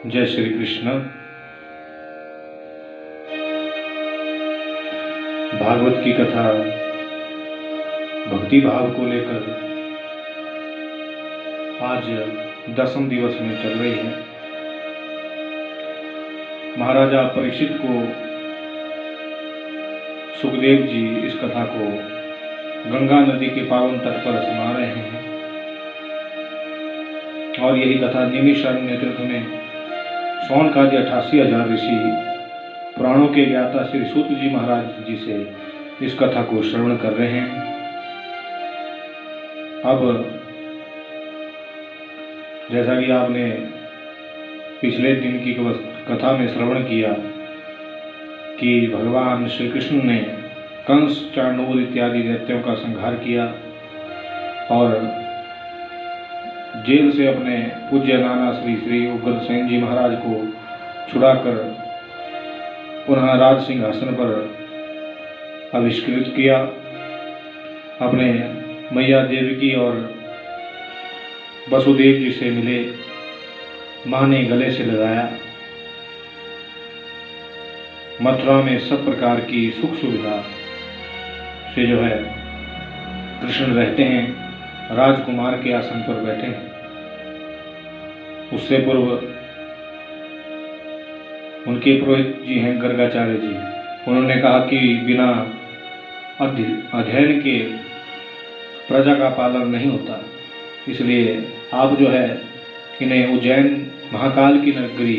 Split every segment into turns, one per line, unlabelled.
जय श्री कृष्ण। भागवत की कथा भक्ति भाव को लेकर आज 10वें दिवस में चल रही है। महाराजा परीक्षित को सुखदेव जी इस कथा को गंगा नदी के पावन तट पर सुना रहे हैं और यही कथा निमिषारण्य नेतृत्व में सौन का 88,000 ऋषि पुराणों के ज्ञाता श्री सूत जी महाराज जी से इस कथा को श्रवण कर रहे हैं। अब जैसा कि आपने पिछले दिन की कथा में श्रवण किया कि भगवान श्री कृष्ण ने कंस, चांडूल इत्यादि दैत्यों का संहार किया और जेल से अपने पूज्य नाना श्री उग्रसेन जी महाराज को छुड़ाकर पुनः राज सिंहासन पर आविष्कृत किया। अपने मैया देवकी और वसुदेव जी से मिले, माँ ने गले से लगाया। मथुरा में सब प्रकार की सुख सुविधा से जो है कृष्ण रहते हैं, राजकुमार के आसन पर बैठे हैं। उससे पूर्व उनके पुरोहित जी हैं गर्गाचार्य जी, उन्होंने कहा कि बिना अध्ययन के प्रजा का पालन नहीं होता, इसलिए आप जो है इन्हें उज्जैन महाकाल की नगरी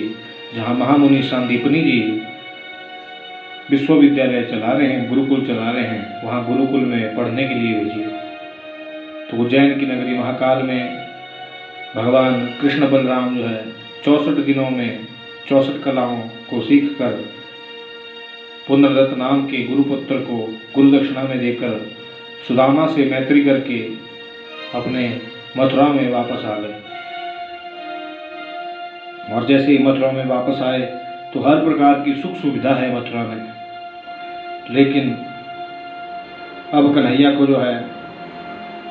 जहाँ महामुनि सांदीपनी जी विश्वविद्यालय चला रहे हैं, गुरुकुल चला रहे हैं, वहाँ गुरुकुल में पढ़ने के लिए भेजिए। तो उज्जैन की नगरी महाकाल में भगवान कृष्ण बलराम जो है 64 दिनों में 64 कलाओं को सीखकर पुनर्दत्त नाम के गुरुपुत्र को गुरुदक्षिणा में देकर सुदामा से मैत्री करके अपने मथुरा में वापस आ गए। और जैसे ही मथुरा में वापस आए तो हर प्रकार की सुख सुविधा है मथुरा में, लेकिन अब कन्हैया को जो है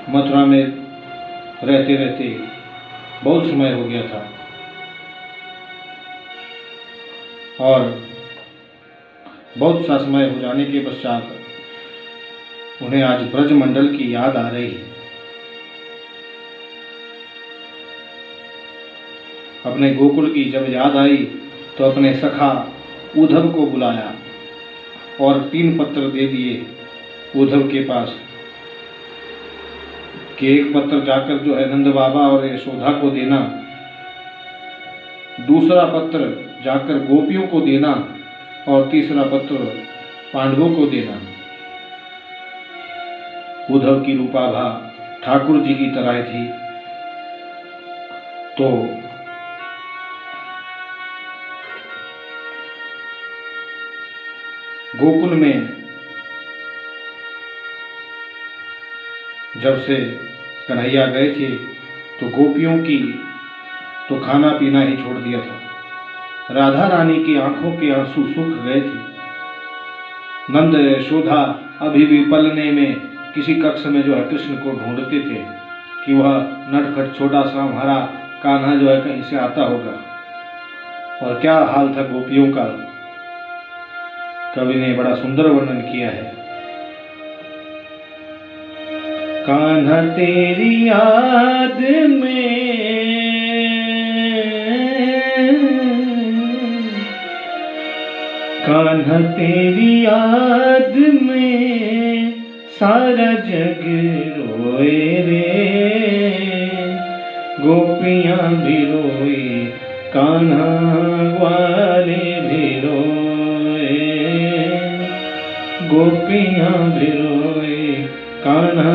मथुरा में रहते रहते बहुत समय हो गया था और बहुत सा समय हो जाने के पश्चात उन्हें आज ब्रजमंडल की याद आ रही है। अपने गोकुल की जब याद आई तो अपने सखा उद्धव को बुलाया और 3 पत्र दे दिए उद्धव के पास कि एक पत्र जाकर जो है नंद बाबा और यशोदा को देना, दूसरा पत्र जाकर गोपियों को देना और तीसरा पत्र पांडवों को देना। उद्धव की रूपाभा ठाकुर जी की तरह थी, तो गोकुल में जब से कन्हैया गए थे तो गोपियों की तो खाना पीना ही छोड़ दिया था। राधा रानी की आंखों के आंसू सूख गए थे। नंद यशोदा अभी भी पलने में किसी कक्ष में जो है कृष्ण को ढूंढते थे कि वह नटखट छोटा सा हमारा कान्हा जो है कहीं से आता होगा। और क्या हाल था गोपियों का, कवि ने बड़ा सुंदर वर्णन किया है। कान्हा तेरी याद में, कान्हा तेरी याद में सारा जग रोए रे, गोपियां भी रोई कान्हा वाले भी रोए, गोपियां भी रोए कान्हा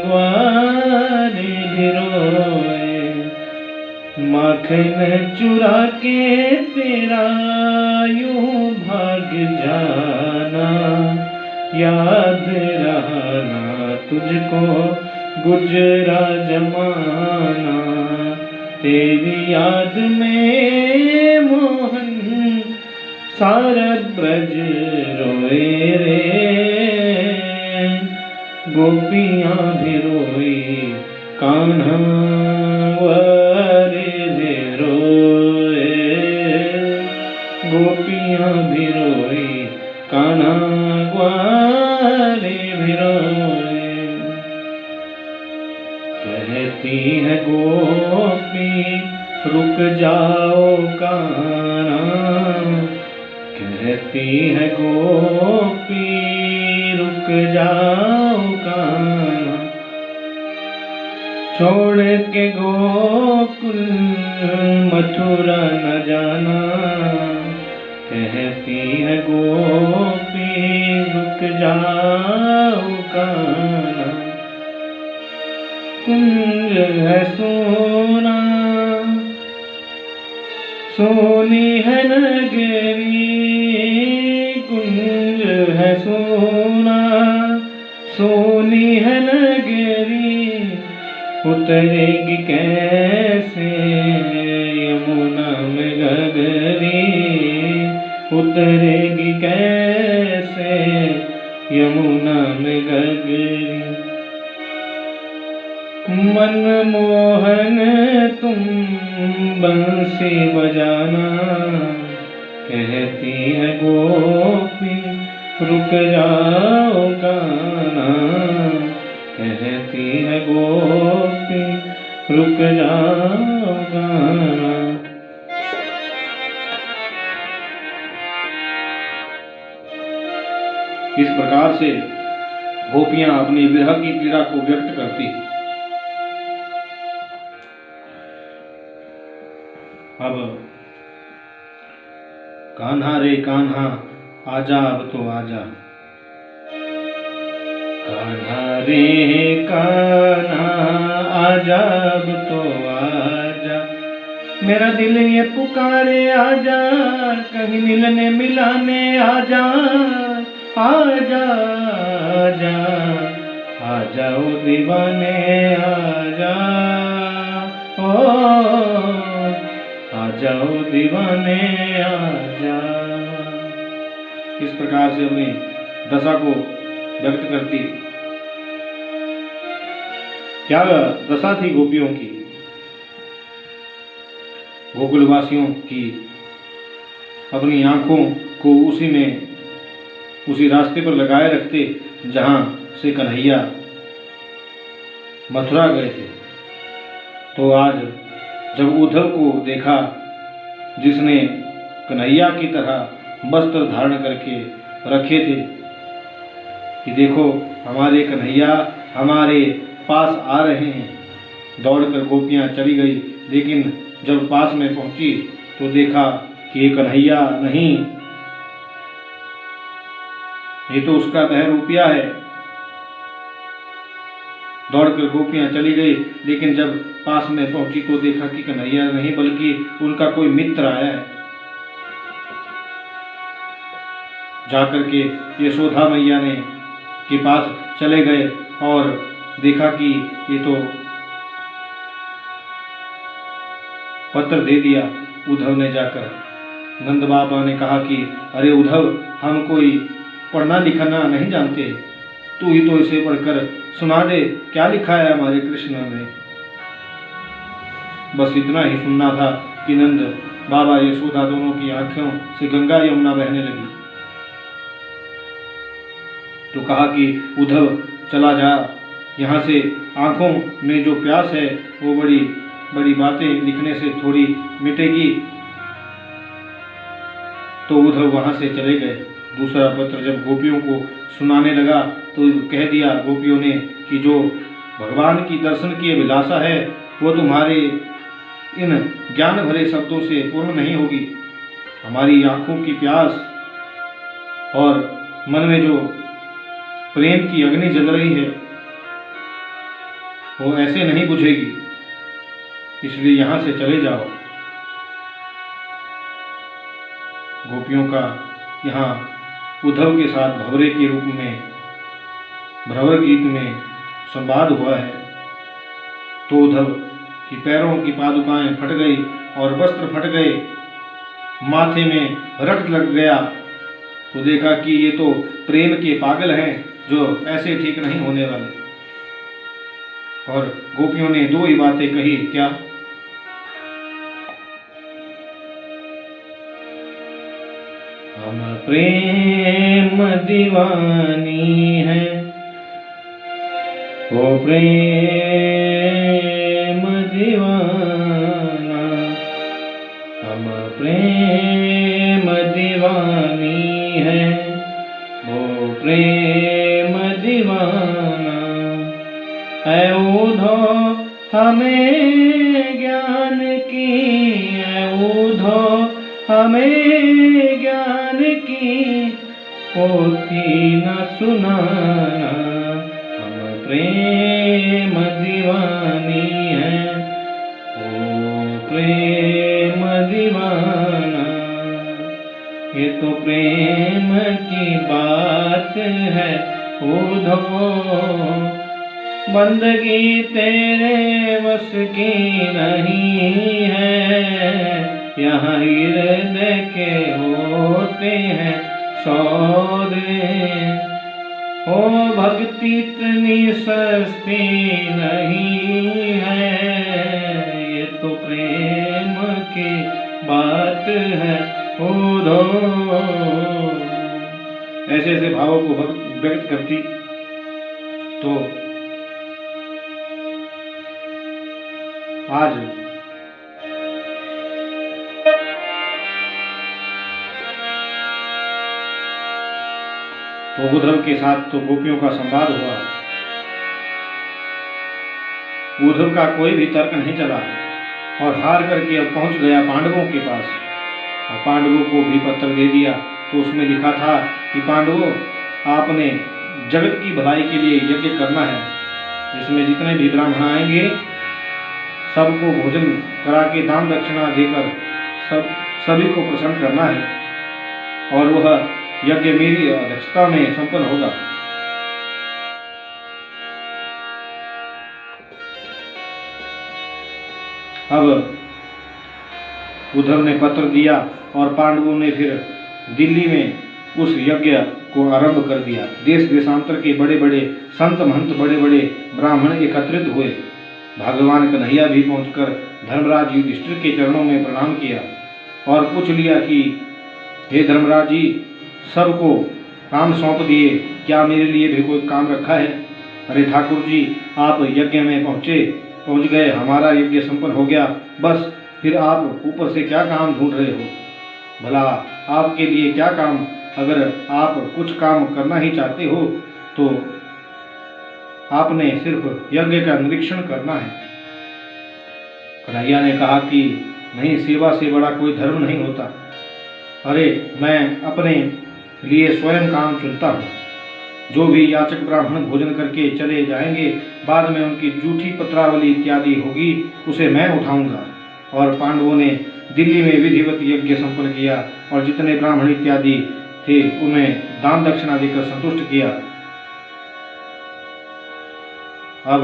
ग्वाले भी रोए। माखन चुरा के तेरा यूं भाग जाना, याद रहना तुझको गुजरा जमाना, तेरी याद में मोहन सारा ब्रज रोए रे, गोपियां भी रोई कान्हा वाले भी रोए। है गोपी रुक जाओ कान्हा, कहती है गोपी रुक जाओ कान्हा, छोड़ के गोकुल मथुरा न जाना, कहती है गोपी रुक जाओ कान्हा। कुंज है सोना सोनी है नगरी, कुंज है सोना सोनी है नगरी, उतरेगी कैसे यमुना में गगरी, उतरेगी कैसे यमुना में गगरी। मनमोहन तुम बंसी बजाना, कहती है गोपी रुक जाओ कान्हा, कहती है गोपी रुक जाओ कान्हा। इस प्रकार से गोपियां अपनी विरह की पीड़ा को व्यक्त करती। अब कान्हा रे कान्हा आजा अब तो आजा, कान्हा रे कान्हा आजा अब तो आजा, मेरा दिल ये पुकारे आजा, कहीं मिलने मिलाने आजा, आजा आजा आजा ओ दीवाने आजा, ओ आजा ओ दीवाने आजा। इस प्रकार से अपनी दशा को व्यक्त करती। क्या दशा थी गोपियों की, गोकुलवासियों की। अपनी आंखों को उसी रास्ते पर लगाए रखते जहां से कन्हैया मथुरा गए थे। तो आज जब उद्धव को देखा जिसने कन्हैया की तरह वस्त्र धारण करके रखे थे कि देखो हमारे कन्हैया हमारे पास आ रहे हैं, दौड़कर गोपियां चली गई। लेकिन जब पास में पहुंची तो देखा कि ये कन्हैया नहीं, ये तो उसका बहरूपिया है। दौड़कर गोपियां चली गई, लेकिन जब पास में पहुंची तो देखा कि कन्हैया नहीं बल्कि उनका कोई मित्र आया है। जाकर के यशोदा मैया ने के पास चले गए और देखा कि ये तो पत्र दे दिया। उद्धव ने जाकर नंद बाबा ने कहा कि अरे उद्धव, हम कोई पढ़ना लिखना नहीं जानते, तू ही तो इसे पढ़कर सुना दे, क्या लिखा है हमारे कृष्ण ने। बस इतना ही सुनना था कि नंद बाबा यशोदा दोनों की आंखों से गंगा यमुना बहने लगी। तो कहा कि उद्धव चला जा, यहाँ से आंखों में जो प्यास है वो बड़ी बड़ी बातें लिखने से थोड़ी मिटेगी। तो उद्धव वहां से चले गए। दूसरा पत्र जब गोपियों को सुनाने लगा तो कह दिया गोपियों ने कि जो भगवान की दर्शन की अभिलाषा है वो तुम्हारे इन ज्ञान भरे शब्दों से पूर्ण नहीं होगी। हमारी आंखों की प्यास और मन में जो प्रेम की अग्नि जल रही है वो ऐसे नहीं बुझेगी, इसलिए यहाँ से चले जाओ। गोपियों का यहाँ उद्धव के साथ भंवरे के रूप में भ्रवर गीत में संवाद हुआ है। तो उद्धव की पैरों की पादुकाएं फट गई और वस्त्र फट गए, माथे में रक्त लग गया। तो देखा कि ये तो प्रेम के पागल हैं जो ऐसे ठीक नहीं होने वाले। और गोपियों ने दो ही बातें कही, क्या? हम प्रेम दीवानी है, वो प्रेम दीवाना, हम प्रेम दीवानी है, वो प्रेम दीवाना। ऐ ऊधो हमें ज्ञान की, ऐ ऊधो हमें ज्ञान की पोथी न सुनाना, हम प्रेम दीवानी है, ओ प्रेम दीवाना। ये तो प्रेम की बात है ऊधो, बंदगी तेरे वश की नहीं है, यहाँ हृदय के होते हैं सौदे। ओ भक्ति इतनी सस्ती नहीं है, ये तो प्रेम की बात है ऊधो। ऐसे ऐसे भावों को व्यक्त करती तो आज तो उद्धव के साथ तो गोपियों का संवाद हुआ। उद्धव का कोई भी तर्क नहीं चला और हार करके अब पहुंच गया पांडवों के पास और पांडवों को भी पत्र दे दिया। तो उसमें लिखा था कि पांडवों, आपने जगत की भलाई के लिए यज्ञ करना है, जिसमें जितने भी ब्राह्मण आएंगे सबको भोजन करा के दान दक्षिणा देकर सभी को प्रसन्न करना है और वह यज्ञ मेरी अध्यक्षता में संपन्न होगा। अब उद्धव ने पत्र दिया और पांडवों ने फिर दिल्ली में उस यज्ञ को आरंभ कर दिया। देश देशांतर के बड़े बड़े संत महंत, बड़े बड़े ब्राह्मण एकत्रित हुए। भगवान कन्हैया भी पहुंचकर धर्मराज युधिष्ठिर के चरणों में प्रणाम किया और पूछ लिया कि हे धर्मराज जी, सबको काम सौंप दिए, क्या मेरे लिए भी कोई काम रखा है? अरे ठाकुर जी, आप यज्ञ में पहुंच गए, हमारा यज्ञ संपन्न हो गया, बस फिर आप ऊपर से क्या काम ढूंढ रहे हो? भला आपके लिए क्या काम? अगर आप कुछ काम करना ही चाहते हो तो आपने सिर्फ यज्ञ का निरीक्षण करना है। कन्हैया ने कहा कि नहीं, सेवा से बड़ा कोई धर्म नहीं होता। अरे मैं अपने लिए स्वयं काम चुनता हूँ। जो भी याचक ब्राह्मण भोजन करके चले जाएंगे, बाद में उनकी जूठी पत्रावली इत्यादि होगी, उसे मैं उठाऊंगा। और पांडवों ने दिल्ली में विधिवत यज्ञ संपन्न किया और जितने ब्राह्मण इत्यादि थे उन्हें दान दक्षिणा देकर संतुष्ट किया। अब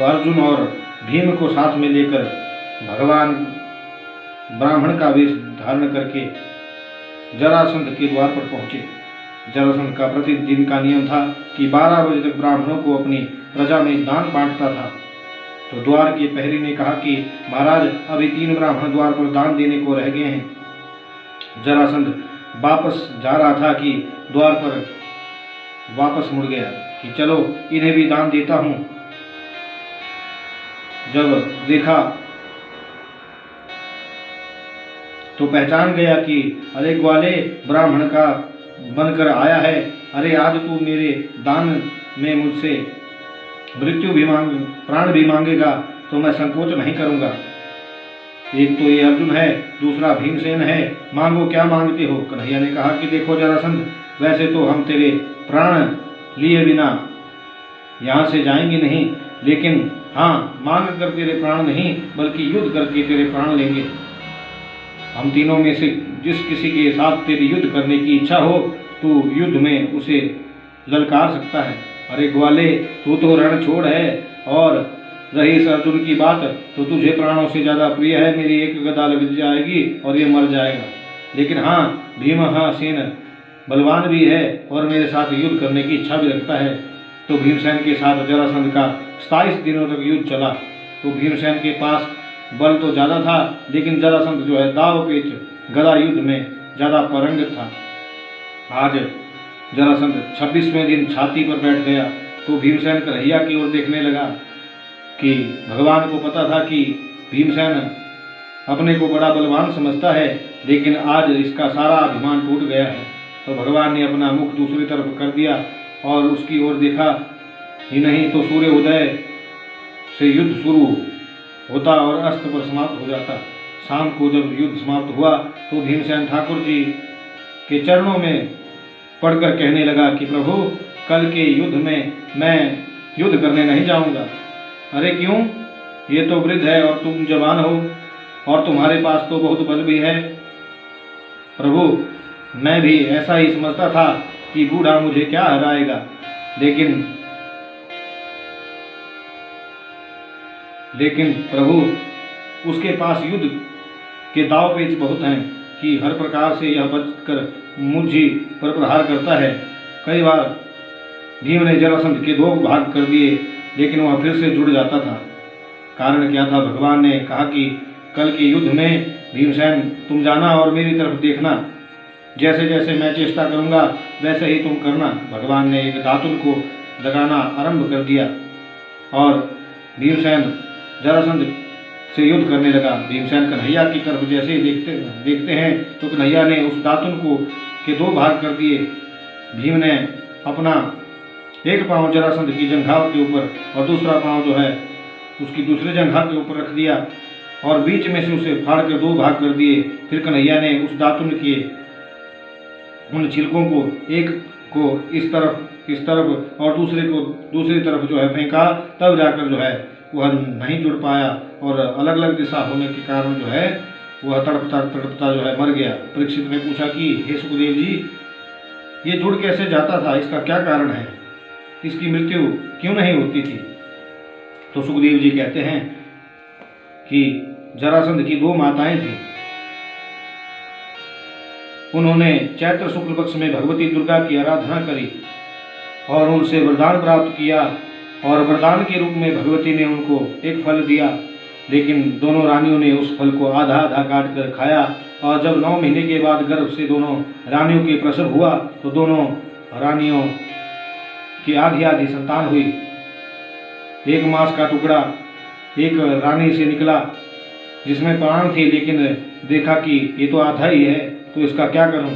अर्जुन और भीम को साथ में लेकर भगवान ब्राह्मण का वेश धारण करके जरासंध के द्वार पर पहुंचे। जरासंध का प्रतिदिन का नियम था कि 12 बजे तक ब्राह्मणों को अपनी प्रजा में दान बांटता था। तो द्वार के प्रहरी ने कहा कि महाराज, अभी 3 ब्राह्मण द्वार पर दान देने को रह गए हैं। जरासंध वापस जा रहा था कि द्वार पर वापस मुड़ गया कि चलो इन्हें भी दान देता हूं। जब देखा तो पहचान गया कि अरे ग्वाले ब्राह्मण का बनकर आया है, अरे आज तू मेरे दान में मुझसे मृत्यु भी प्राण भी मांगेगा तो मैं संकोच नहीं करूंगा। एक तो ये अर्जुन है, दूसरा भीमसेन है, मांगो क्या मांगते हो? कन्हैया ने कहा कि देखो जरासंध, वैसे तो हम तेरे प्राण लिए बिना यहाँ से जाएंगे नहीं, लेकिन हाँ, मांग कर तेरे प्राण नहीं बल्कि युद्ध करके तेरे प्राण लेंगे। हम तीनों में से जिस किसी के साथ तेरी युद्ध करने की इच्छा हो, तू युद्ध में उसे ललकार सकता है। अरे ग्वाले, तू तो रण छोड़ है, और रही इस अर्जुन की बात तो तुझे प्राणों से ज़्यादा प्रिय है। मेरी एक गदा लग जाएगी और ये मर जाएगा। लेकिन हाँ, भीमसेन बलवान भी है और मेरे साथ युद्ध करने की इच्छा भी रखता है। तो भीमसेन के साथ जरासंध का 27 दिनों तक युद्ध चला। तो भीमसेन के पास बल तो ज़्यादा था, लेकिन जरासंध जो है दाव पेच गदा युद्ध में ज़्यादा पारंगत था। आज जरासंध 26वें दिन छाती पर बैठ गया तो भीमसेन कन्हैया की ओर देखने लगा कि भगवान को पता था कि भीमसेन अपने को बड़ा बलवान समझता है, लेकिन आज इसका सारा अभिमान टूट गया है। तो भगवान ने अपना मुख दूसरी तरफ कर दिया और उसकी ओर देखा ही नहीं तो सूर्य उदय से युद्ध शुरू होता और अस्त पर समाप्त हो जाता। शाम को जब युद्ध समाप्त हुआ तो भीमसेन ठाकुर जी के चरणों में पढ़कर कहने लगा कि प्रभु, कल के युद्ध में मैं युद्ध करने नहीं जाऊंगा। अरे क्यों? ये तो वृद्ध है और तुम जवान हो और तुम्हारे पास तो बहुत बल भी है। प्रभु, मैं भी ऐसा ही समझता था कि बूढ़ा मुझे क्या हराएगा, लेकिन प्रभु, उसके पास युद्ध के दाव पेच बहुत हैं कि हर प्रकार से यह बचकर मुझे पर प्रहार करता है। कई बार भीम ने जरासंध के 2 भाग कर दिए, लेकिन वह फिर से जुड़ जाता था। कारण क्या था? भगवान ने कहा कि कल के युद्ध में भीमसेन तुम जाना और मेरी तरफ देखना, जैसे जैसे मैं चेष्टा करूंगा वैसे ही तुम करना। भगवान ने एक दातुन को लगाना आरंभ कर दिया और भीमसेन जरासंध से युद्ध करने लगा। भीमसेन कन्हैया की तरफ जैसे ही देखते हैं तो कन्हैया ने उस दातुन को के 2 भाग कर दिए। भीम ने अपना एक पांव जरासंध की जंघा के ऊपर और दूसरा पांव जो है उसकी दूसरे जंघा के ऊपर रख दिया और बीच में से उसे फाड़ कर 2 भाग कर दिए। फिर कन्हैया ने उस दातुन के उन छिलकों को एक को इस तरफ और दूसरे को दूसरी तरफ जो है फेंका, तब जाकर जो है वह नहीं जुड़ पाया और अलग अलग दिशा होने के कारण जो है वह तड़पता जो है मर गया। परीक्षित ने पूछा कि हे सुखदेव जी, ये जुड़ कैसे जाता था? इसका क्या कारण है? इसकी मृत्यु क्यों नहीं होती थी? तो सुखदेव जी कहते हैं कि जरासंध की 2 माताएं थी। उन्होंने चैत्र शुक्ल पक्ष में भगवती दुर्गा की आराधना करी और उनसे वरदान प्राप्त किया और वरदान के रूप में भगवती ने उनको एक फल दिया, लेकिन दोनों रानियों ने उस फल को आधा आधा काट कर खाया और जब 9 महीने के बाद गर्भ से दोनों रानियों के प्रसव हुआ तो दोनों रानियों की आधी आधी संतान हुई। 1 मास का टुकड़ा एक रानी से निकला जिसमें प्राण थे, लेकिन देखा कि ये तो आधा ही है, तो इसका क्या करूं?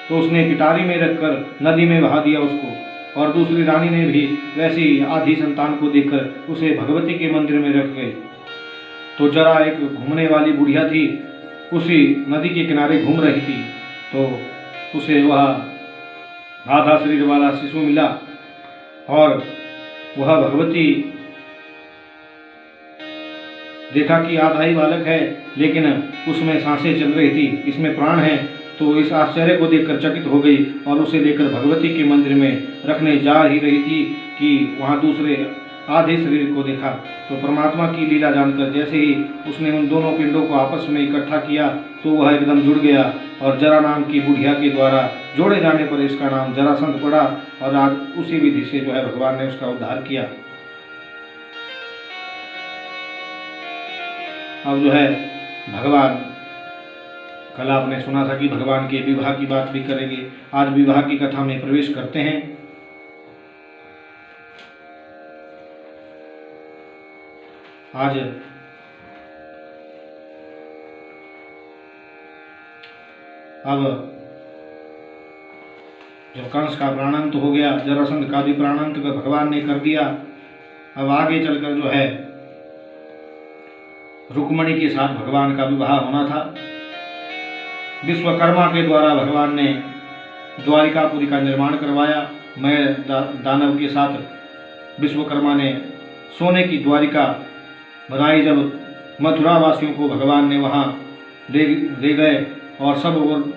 तो उसने पिटारी में रखकर नदी में बहा दिया उसको। और दूसरी रानी ने भी वैसी आधी संतान को देखकर उसे भगवती के मंदिर में रख गई। तो जरा एक घूमने वाली बुढ़िया थी, उसी नदी के किनारे घूम रही थी, तो उसे वह आधा शरीर वाला शिशु मिला और वह भगवती देखा कि आधा ही बालक है, लेकिन उसमें सांसें चल रही थी, इसमें प्राण है। तो इस आश्चर्य को देखकर चकित हो गई और उसे लेकर भगवती के मंदिर में रखने जा ही रही थी कि वहाँ दूसरे आधे शरीर को देखा। तो परमात्मा की लीला जानकर जैसे ही उसने उन दोनों पिंडों को आपस में इकट्ठा किया तो वह एकदम जुड़ गया और जरा नाम की बुढ़िया के द्वारा जोड़े जाने पर इसका नाम जरासंध पड़ा और आज उसी विधि से जो है भगवान ने उसका उद्धार किया। अब जो है भगवान, कल आपने सुना था कि भगवान के विवाह की बात भी करेंगे। आज विवाह की कथा में प्रवेश करते हैं। आज अब जब कंस का प्राणांत हो गया, जरासंध का भी प्राणांत भगवान ने कर दिया। अब आगे चलकर जो है रुक्मणी के साथ भगवान का विवाह होना था। विश्वकर्मा के द्वारा भगवान ने द्वारिकापुरी का निर्माण करवाया। मैं दानव के साथ विश्वकर्मा ने सोने की द्वारिका बनाई। जब मथुरा वासियों को भगवान ने वहाँ ले गए और सब और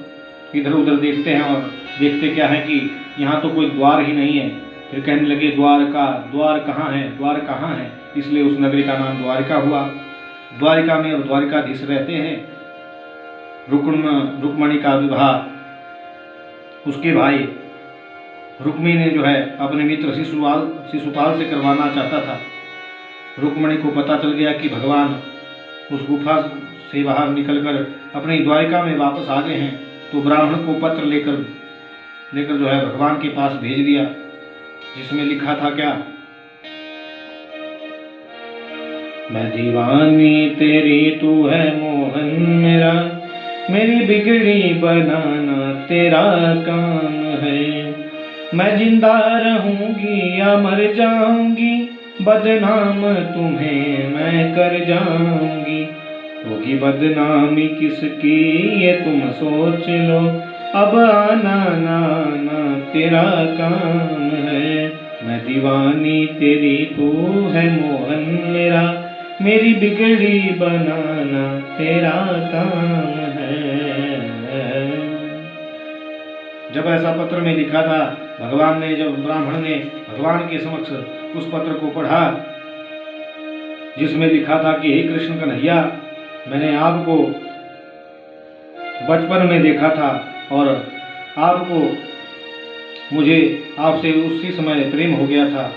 इधर उधर देखते हैं और देखते क्या है कि यहाँ तो कोई द्वार ही नहीं है। फिर कहने लगे द्वार कहाँ है, द्वार कहाँ है? इसलिए उस नगरी का नाम द्वारिका हुआ। द्वारिका में और द्वारिकाधीश रहते हैं। रुक्मणी का विवाह उसके भाई रुक्मी ने जो है अपने मित्र शिशुपाल से करवाना चाहता था। रुक्मणी को पता चल गया कि भगवान उस गुफा से बाहर निकलकर अपनी द्वारिका में वापस आ गए हैं, तो ब्राह्मण को पत्र लेकर लेकर जो है भगवान के पास भेज दिया, जिसमें लिखा था क्या, मैं दीवानी तेरी तू है मोहन मेरा, मेरी बिगड़ी बनाना तेरा काम है। मैं जिंदा रहूंगी या मर जाऊंगी, बदनाम तुम्हें मैं कर जाऊंगी। होगी बदनामी किसकी ये तुम सोच लो, अब आना ना आना तेरा काम है। मैं दीवानी तेरी तू है मोहन मेरा, मेरी बिगड़ी बनाना तेरा काम है। जब ऐसा पत्र में लिखा था, भगवान ने, जब ब्राह्मण ने भगवान के समक्ष उस पत्र को पढ़ा, जिसमें लिखा था कि हे कृष्ण कन्हैया, मैंने आपको बचपन में देखा था और आपको, मुझे आपसे उसी समय प्रेम हो गया था।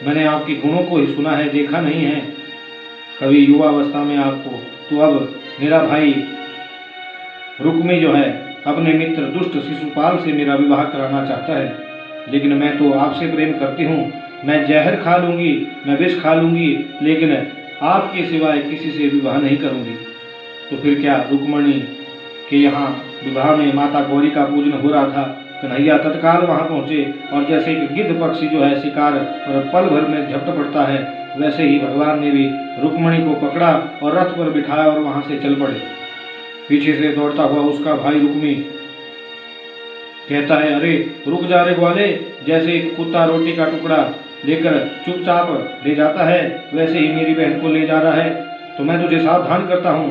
मैंने आपके गुणों को ही सुना है, देखा नहीं है कभी युवावस्था में आपको। तो अब मेरा भाई रुक्मी जो है अपने मित्र दुष्ट शिशुपाल से मेरा विवाह कराना चाहता है, लेकिन मैं तो आपसे प्रेम करती हूँ। मैं जहर खा लूँगी, मैं विष खा लूँगी, लेकिन आपके सिवाय किसी से विवाह नहीं करूँगी। तो फिर क्या, रुक्मणी के यहाँ विवाह में माता गौरी का पूजन हो रहा था। कन्हैया तत्काल वहाँ पहुँचे और जैसे एक गिद्ध पक्षी जो है शिकार और पल भर में झपट पड़ता है, वैसे ही भगवान ने भी रुक्मणी को पकड़ा और रथ पर बिठाया और वहाँ से चल पड़े। पीछे से दौड़ता हुआ उसका भाई रुक्मी कहता है, अरे रुक जा रे ग्वाले, जैसे एक कुत्ता रोटी का टुकड़ा लेकर चुपचाप ले जाता है, वैसे ही मेरी बहन को ले जा रहा है, तो मैं तुझे सावधान करता हूँ।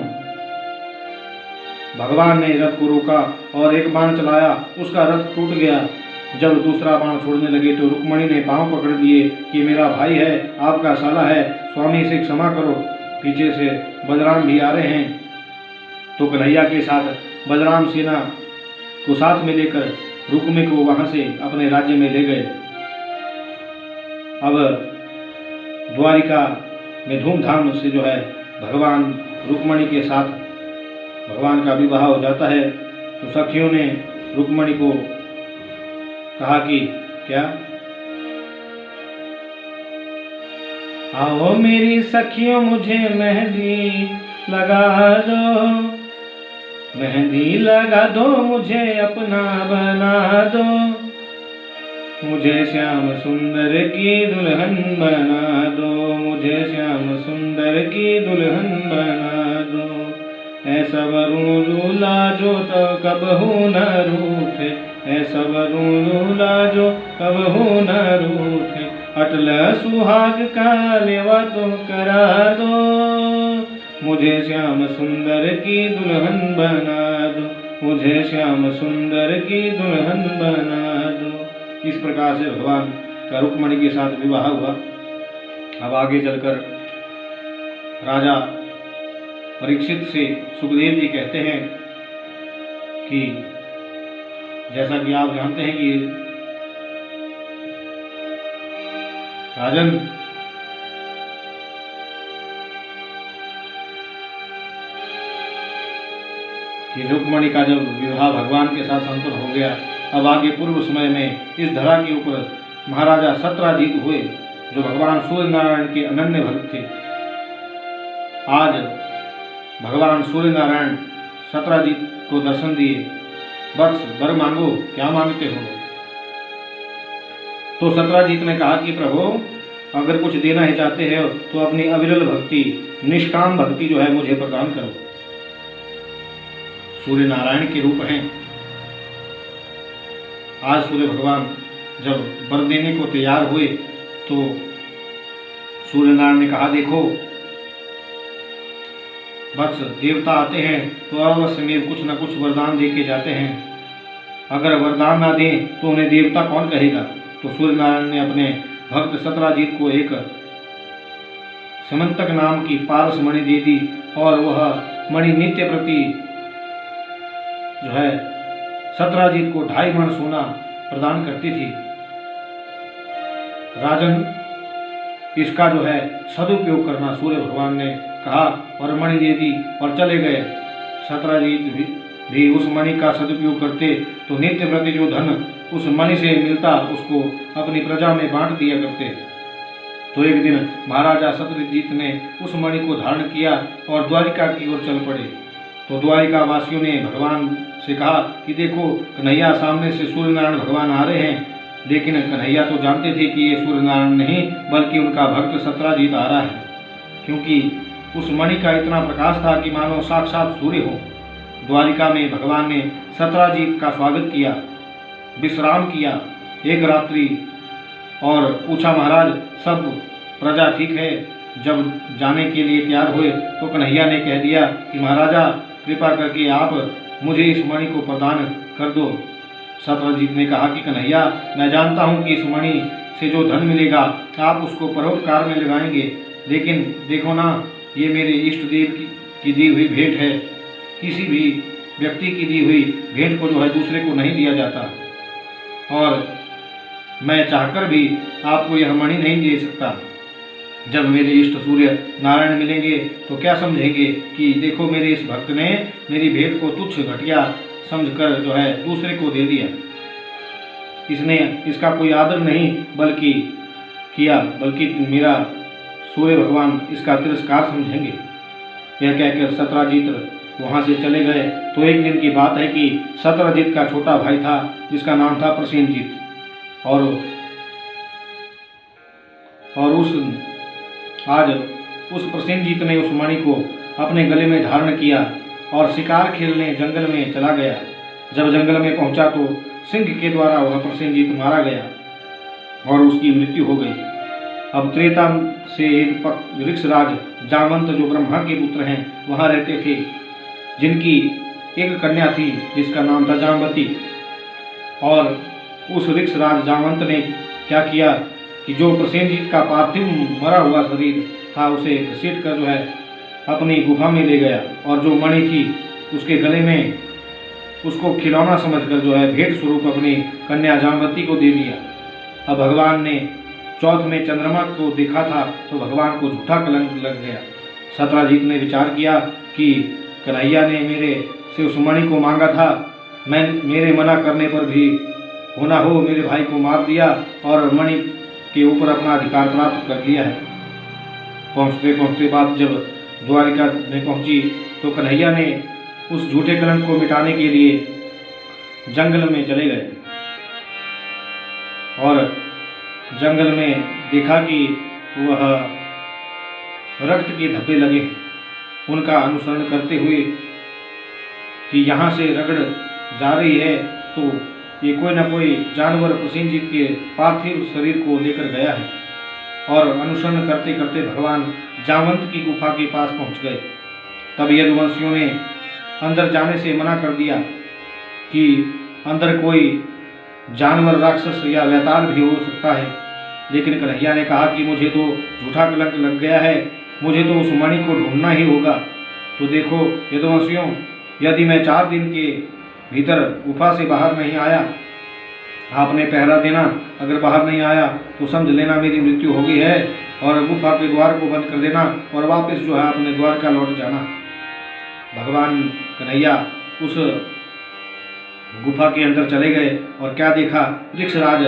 भगवान ने रथ को रोका और एक बाण चलाया, उसका रथ टूट गया। जब दूसरा बाण छोड़ने लगे तो रुक्मणी ने पांव पकड़ लिए कि मेरा भाई है, आपका साला है, स्वामी से क्षमा करो। पीछे से बलराम भी आ रहे हैं, तो कन्हैया के साथ बलराम सेना को साथ में लेकर रुक्मी को वहां से अपने राज्य में ले गए। अब द्वारिका में धूमधाम से जो है भगवान रुक्मणी के साथ भगवान का विवाह हो जाता है। तो सखियों ने रुक्मणी को कहा कि क्या, आओ मेरी सखियों मुझे मेहंदी लगा दो, मेहंदी लगा दो, मुझे अपना बना दो, मुझे श्याम सुंदर की दुल्हन बना दो, मुझे श्याम सुंदर की दुल्हन बना दो। ऐसा वरुण लूला जो तो कबहू न रूठे, ऐसा वरुण लूला जो कबहू न रूठे, अटल सुहाग का लेवा तो करा दो, मुझे श्याम सुंदर की दुल्हन बना दो, मुझे श्याम सुंदर की दुल्हन बना दो। इस प्रकार से भगवान का रुक्मणी के साथ विवाह हुआ। अब आगे चलकर राजा परीक्षित से सुखदेव जी कहते हैं कि जैसा कि आप जानते हैं कि राजन, कि रुक्मणी का जब विवाह भगवान के साथ संपन्न हो गया, अब आगे पूर्व समय में इस धरा के ऊपर महाराजा सत्राजीत हुए, जो भगवान सूर्य नारायण के अनन्य भक्त थे। आज भगवान सूर्य नारायण सत्राजीत को दर्शन दिए। बस वर मांगो, क्या मांगते हो? तो सत्राजीत ने कहा कि प्रभु, अगर कुछ देना ही चाहते हो तो अपनी अविरल भक्ति, निष्काम भक्ति जो है मुझे प्रदान करो। सूर्य नारायण के रूप हैं। आज सूर्य भगवान जब वर देने को तैयार हुए तो सूर्य नारायण ने कहा, देखो बस देवता आते हैं तो अवश्य में कुछ न कुछ वरदान दे के जाते हैं, अगर वरदान ना दें तो उन्हें देवता कौन कहेगा। तो सूर्य नारायण ने अपने भक्त सत्राजीत को एक समंतक नाम की पारस मणि दे दी और वह मणि नित्य प्रति जो है सत्राजीत को 2.5 मन सोना प्रदान करती थी। राजन, इसका जो है सदुपयोग करना, सूर्य भगवान ने कहा और मणि दे दी और चले गए। सत्राजीत भी उस मणि का सदुपयोग करते तो नित्य प्रति जो धन उस मणि से मिलता उसको अपनी प्रजा में बांट दिया करते। तो एक दिन महाराजा शत्रुजीत ने उस मणि को धारण किया और द्वारिका की ओर चल पड़े। तो द्वारिका वासियों ने भगवान से कहा कि देखो, कन्हैया सामने से सूर्य नारायण भगवान आ रहे हैं। लेकिन कन्हैया तो जानते थे कि ये सूर्य नारायण नहीं बल्कि उनका भक्त सत्राजीत आ रहा है, क्योंकि उस मणि का इतना प्रकाश था कि मानो साक्षात सूर्य हो। द्वारिका में भगवान ने सत्राजीत का स्वागत किया, विश्राम किया एक रात्रि, और पूछा, महाराज सब प्रजा ठीक है? जब जाने के लिए तैयार हुए तो कन्हैया ने कह दिया कि महाराजा, कृपा करके आप मुझे इस मणि को प्रदान कर दो। सत्राजीत ने कहा कि कन्हैया, मैं जानता हूँ कि इस मणि से जो धन मिलेगा आप उसको परोपकार में लगाएंगे, लेकिन देखो ना, ये मेरे इष्ट देव की दी हुई भेंट है। किसी भी व्यक्ति की दी हुई भेंट को जो है दूसरे को नहीं दिया जाता, और मैं चाहकर भी आपको यह मणि नहीं दे सकता। जब मेरे इष्ट सूर्य नारायण मिलेंगे तो क्या समझेंगे कि देखो, मेरे इस भक्त ने मेरी भेंट को तुच्छ घटिया समझकर जो है दूसरे को दे दिया। इसने इसका कोई आदर नहीं बल्कि मेरा सूर्य भगवान इसका तिरस्कार समझेंगे। यह कहकर सत्राजीत वहाँ से चले गए। तो एक दिन की बात है कि सत्राजीत का छोटा भाई था जिसका नाम था प्रसेनजीत, और उस प्रसेनजीत ने उस मणि को अपने गले में धारण किया और शिकार खेलने जंगल में चला गया। जब जंगल में पहुंचा तो सिंह के द्वारा वह प्रसेनजीत मारा गया और उसकी मृत्यु हो गई। अब त्रेता से एक ऋक्षराज जामवंत, जो ब्रह्मा के पुत्र हैं, वहाँ रहते थे, जिनकी एक कन्या थी जिसका नाम था जामवती। और उस ऋक्षराज जामवंत ने क्या किया कि जो प्रसेनजीत का पार्थिव मरा हुआ शरीर था उसे घसीट कर जो है अपनी गुफा में ले गया, और जो मणि थी उसके गले में उसको खिलौना समझकर जो है भेंट स्वरूप अपनी कन्या जामवती को दे दिया। अब भगवान ने चौथ में चंद्रमा को देखा था तो भगवान को झूठा कलंक लग गया। सत्राजीत ने विचार किया कि कन्हैया ने मेरे से उस मणि को मांगा था, मेरे मना करने पर भी होना हो मेरे भाई को मार दिया और मणि के ऊपर अपना अधिकार प्राप्त कर लिया है। पहुँचते पहुँचते बात जब द्वारिका में पहुँची तो कन्हैया ने उस झूठे कलंक को मिटाने के लिए जंगल में चले गए, और जंगल में देखा कि वह रक्त के धब्बे लगे हैं। उनका अनुसरण करते हुए कि यहाँ से रगड़ जा रही है तो ये कोई न कोई जानवर प्रसेनजीत के पार्थिव शरीर को लेकर गया है, और अनुसरण करते करते भगवान जामवंत की गुफा के पास पहुँच गए। तब यदुवंशियों ने अंदर जाने से मना कर दिया कि अंदर कोई जानवर, राक्षस या वैताल भी हो सकता है। लेकिन कन्हैया ने कहा कि मुझे तो झूठा कलंक लग गया है, मुझे तो उस मणि को ढूंढना ही होगा। तो देखो यदुवंशियों, यदि मैं 4 दिन के भीतर गुफा से बाहर नहीं आया, आपने पहरा देना, अगर बाहर नहीं आया तो समझ लेना मेरी मृत्यु हो गई है, और गुफा के द्वार को बंद कर देना और वापस जो है अपने द्वार का लौट जाना। भगवान कन्हैया उस गुफा के अंदर चले गए और क्या देखा, ऋक्षराज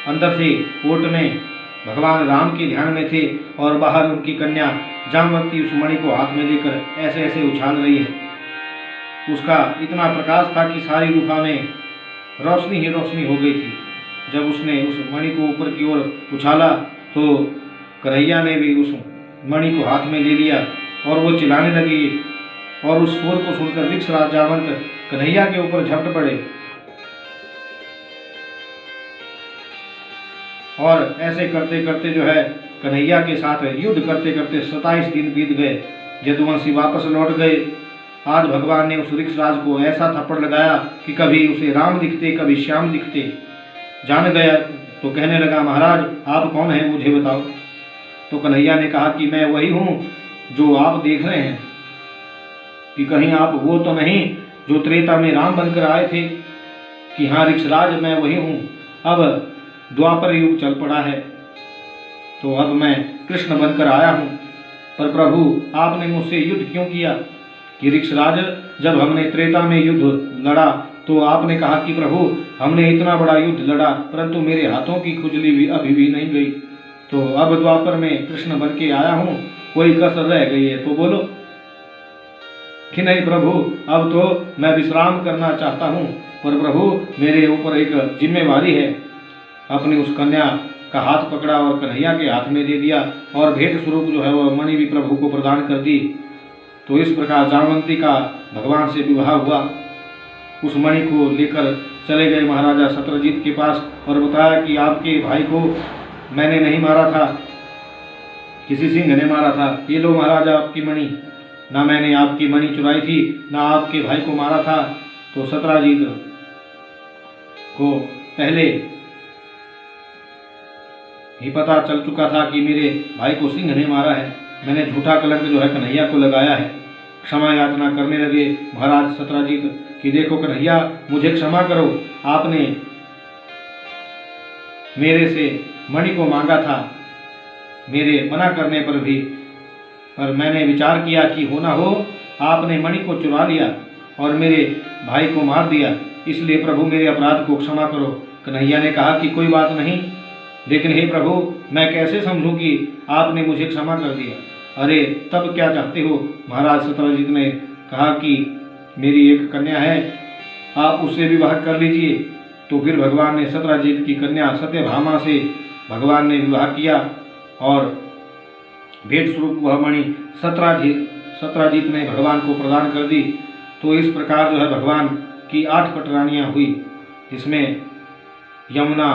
अंदर से कोर्ट में भगवान राम के ध्यान में थे, और बाहर उनकी कन्या जामवती उस मणि को हाथ में लेकर ऐसे ऐसे उछाल रही है। उसका इतना प्रकाश था कि सारी गुफा में रोशनी ही रोशनी हो गई थी। जब उसने उस मणि को ऊपर की ओर उछाला तो कन्हैया ने भी उस मणि को हाथ में ले लिया और वो चिल्लाने लगी, और उस शोर को सुनकर ऋक्षराज जामवंत कन्हैया के ऊपर झपट पड़े, और ऐसे करते करते जो है कन्हैया के साथ युद्ध करते करते 27 दिन बीत गए। यदुवंशी वापस लौट गए। आज भगवान ने उस ऋक्षराज को ऐसा थप्पड़ लगाया कि कभी उसे राम दिखते, कभी श्याम दिखते। जान गया तो कहने लगा, महाराज आप कौन हैं, मुझे बताओ। तो कन्हैया ने कहा कि मैं वही हूँ जो आप देख रहे हैं, कि कहीं आप वो तो नहीं जो त्रेता में राम बनकर आए थे। कि हाँ ऋक्षराज, मैं वही हूँ। अब द्वापर युग चल पड़ा है तो अब मैं कृष्ण बनकर आया हूँ। पर प्रभु आपने मुझसे युद्ध क्यों किया? कि ऋक्षराज, जब हमने त्रेता में युद्ध लड़ा तो आपने कहा कि प्रभु हमने इतना बड़ा युद्ध लड़ा परंतु मेरे हाथों की खुजली भी अभी भी नहीं गई, तो अब द्वापर में कृष्ण बन के आया हूँ, कोई कसर रह गई है तो बोलो। कि नहीं प्रभु, अब तो मैं विश्राम करना चाहता हूँ, पर प्रभु मेरे ऊपर एक जिम्मेवारी है। अपनी उस कन्या का हाथ पकड़ा और कन्हैया के हाथ में दे दिया और भेंट स्वरूप जो है वह मणि भी प्रभु को प्रदान कर दी। तो इस प्रकार जामवंती का भगवान से विवाह हुआ। उस मणि को लेकर चले गए महाराजा सत्यजीत के पास और बताया कि आपके भाई को मैंने नहीं मारा था, किसी सिंह ने मारा था, ये लो महाराजा आपकी मणि, ना मैंने आपकी मणि चुराई थी ना आपके भाई को मारा था। तो सत्यजीत को पहले ही पता चल चुका था कि मेरे भाई को सिंह ने मारा है, मैंने झूठा कलंक जो है कन्हैया को लगाया है। क्षमा याचना करने लगे महाराज सत्यजीत कि देखो कन्हैया, मुझे क्षमा करो, आपने मेरे से मणि को मांगा था मेरे मना करने पर भी, पर मैंने विचार किया कि हो ना हो आपने मणि को चुरा लिया और मेरे भाई को मार दिया, इसलिए प्रभु मेरे अपराध को क्षमा करो। कन्हैया ने कहा कि कोई बात नहीं, लेकिन हे प्रभु मैं कैसे समझूं कि आपने मुझे क्षमा कर दिया। अरे तब क्या चाहते हो? महाराज सत्यजीत ने कहा कि मेरी एक कन्या है, आप उससे विवाह कर लीजिए। तो फिर भगवान ने सत्यजीत की कन्या सत्यभामा से भगवान ने विवाह किया और भेंट स्वरूप वह मणि सत्यजीत ने भगवान को प्रदान कर दी। तो इस प्रकार जो है भगवान की 8 पटरानियाँ हुई, जिसमें यमुना,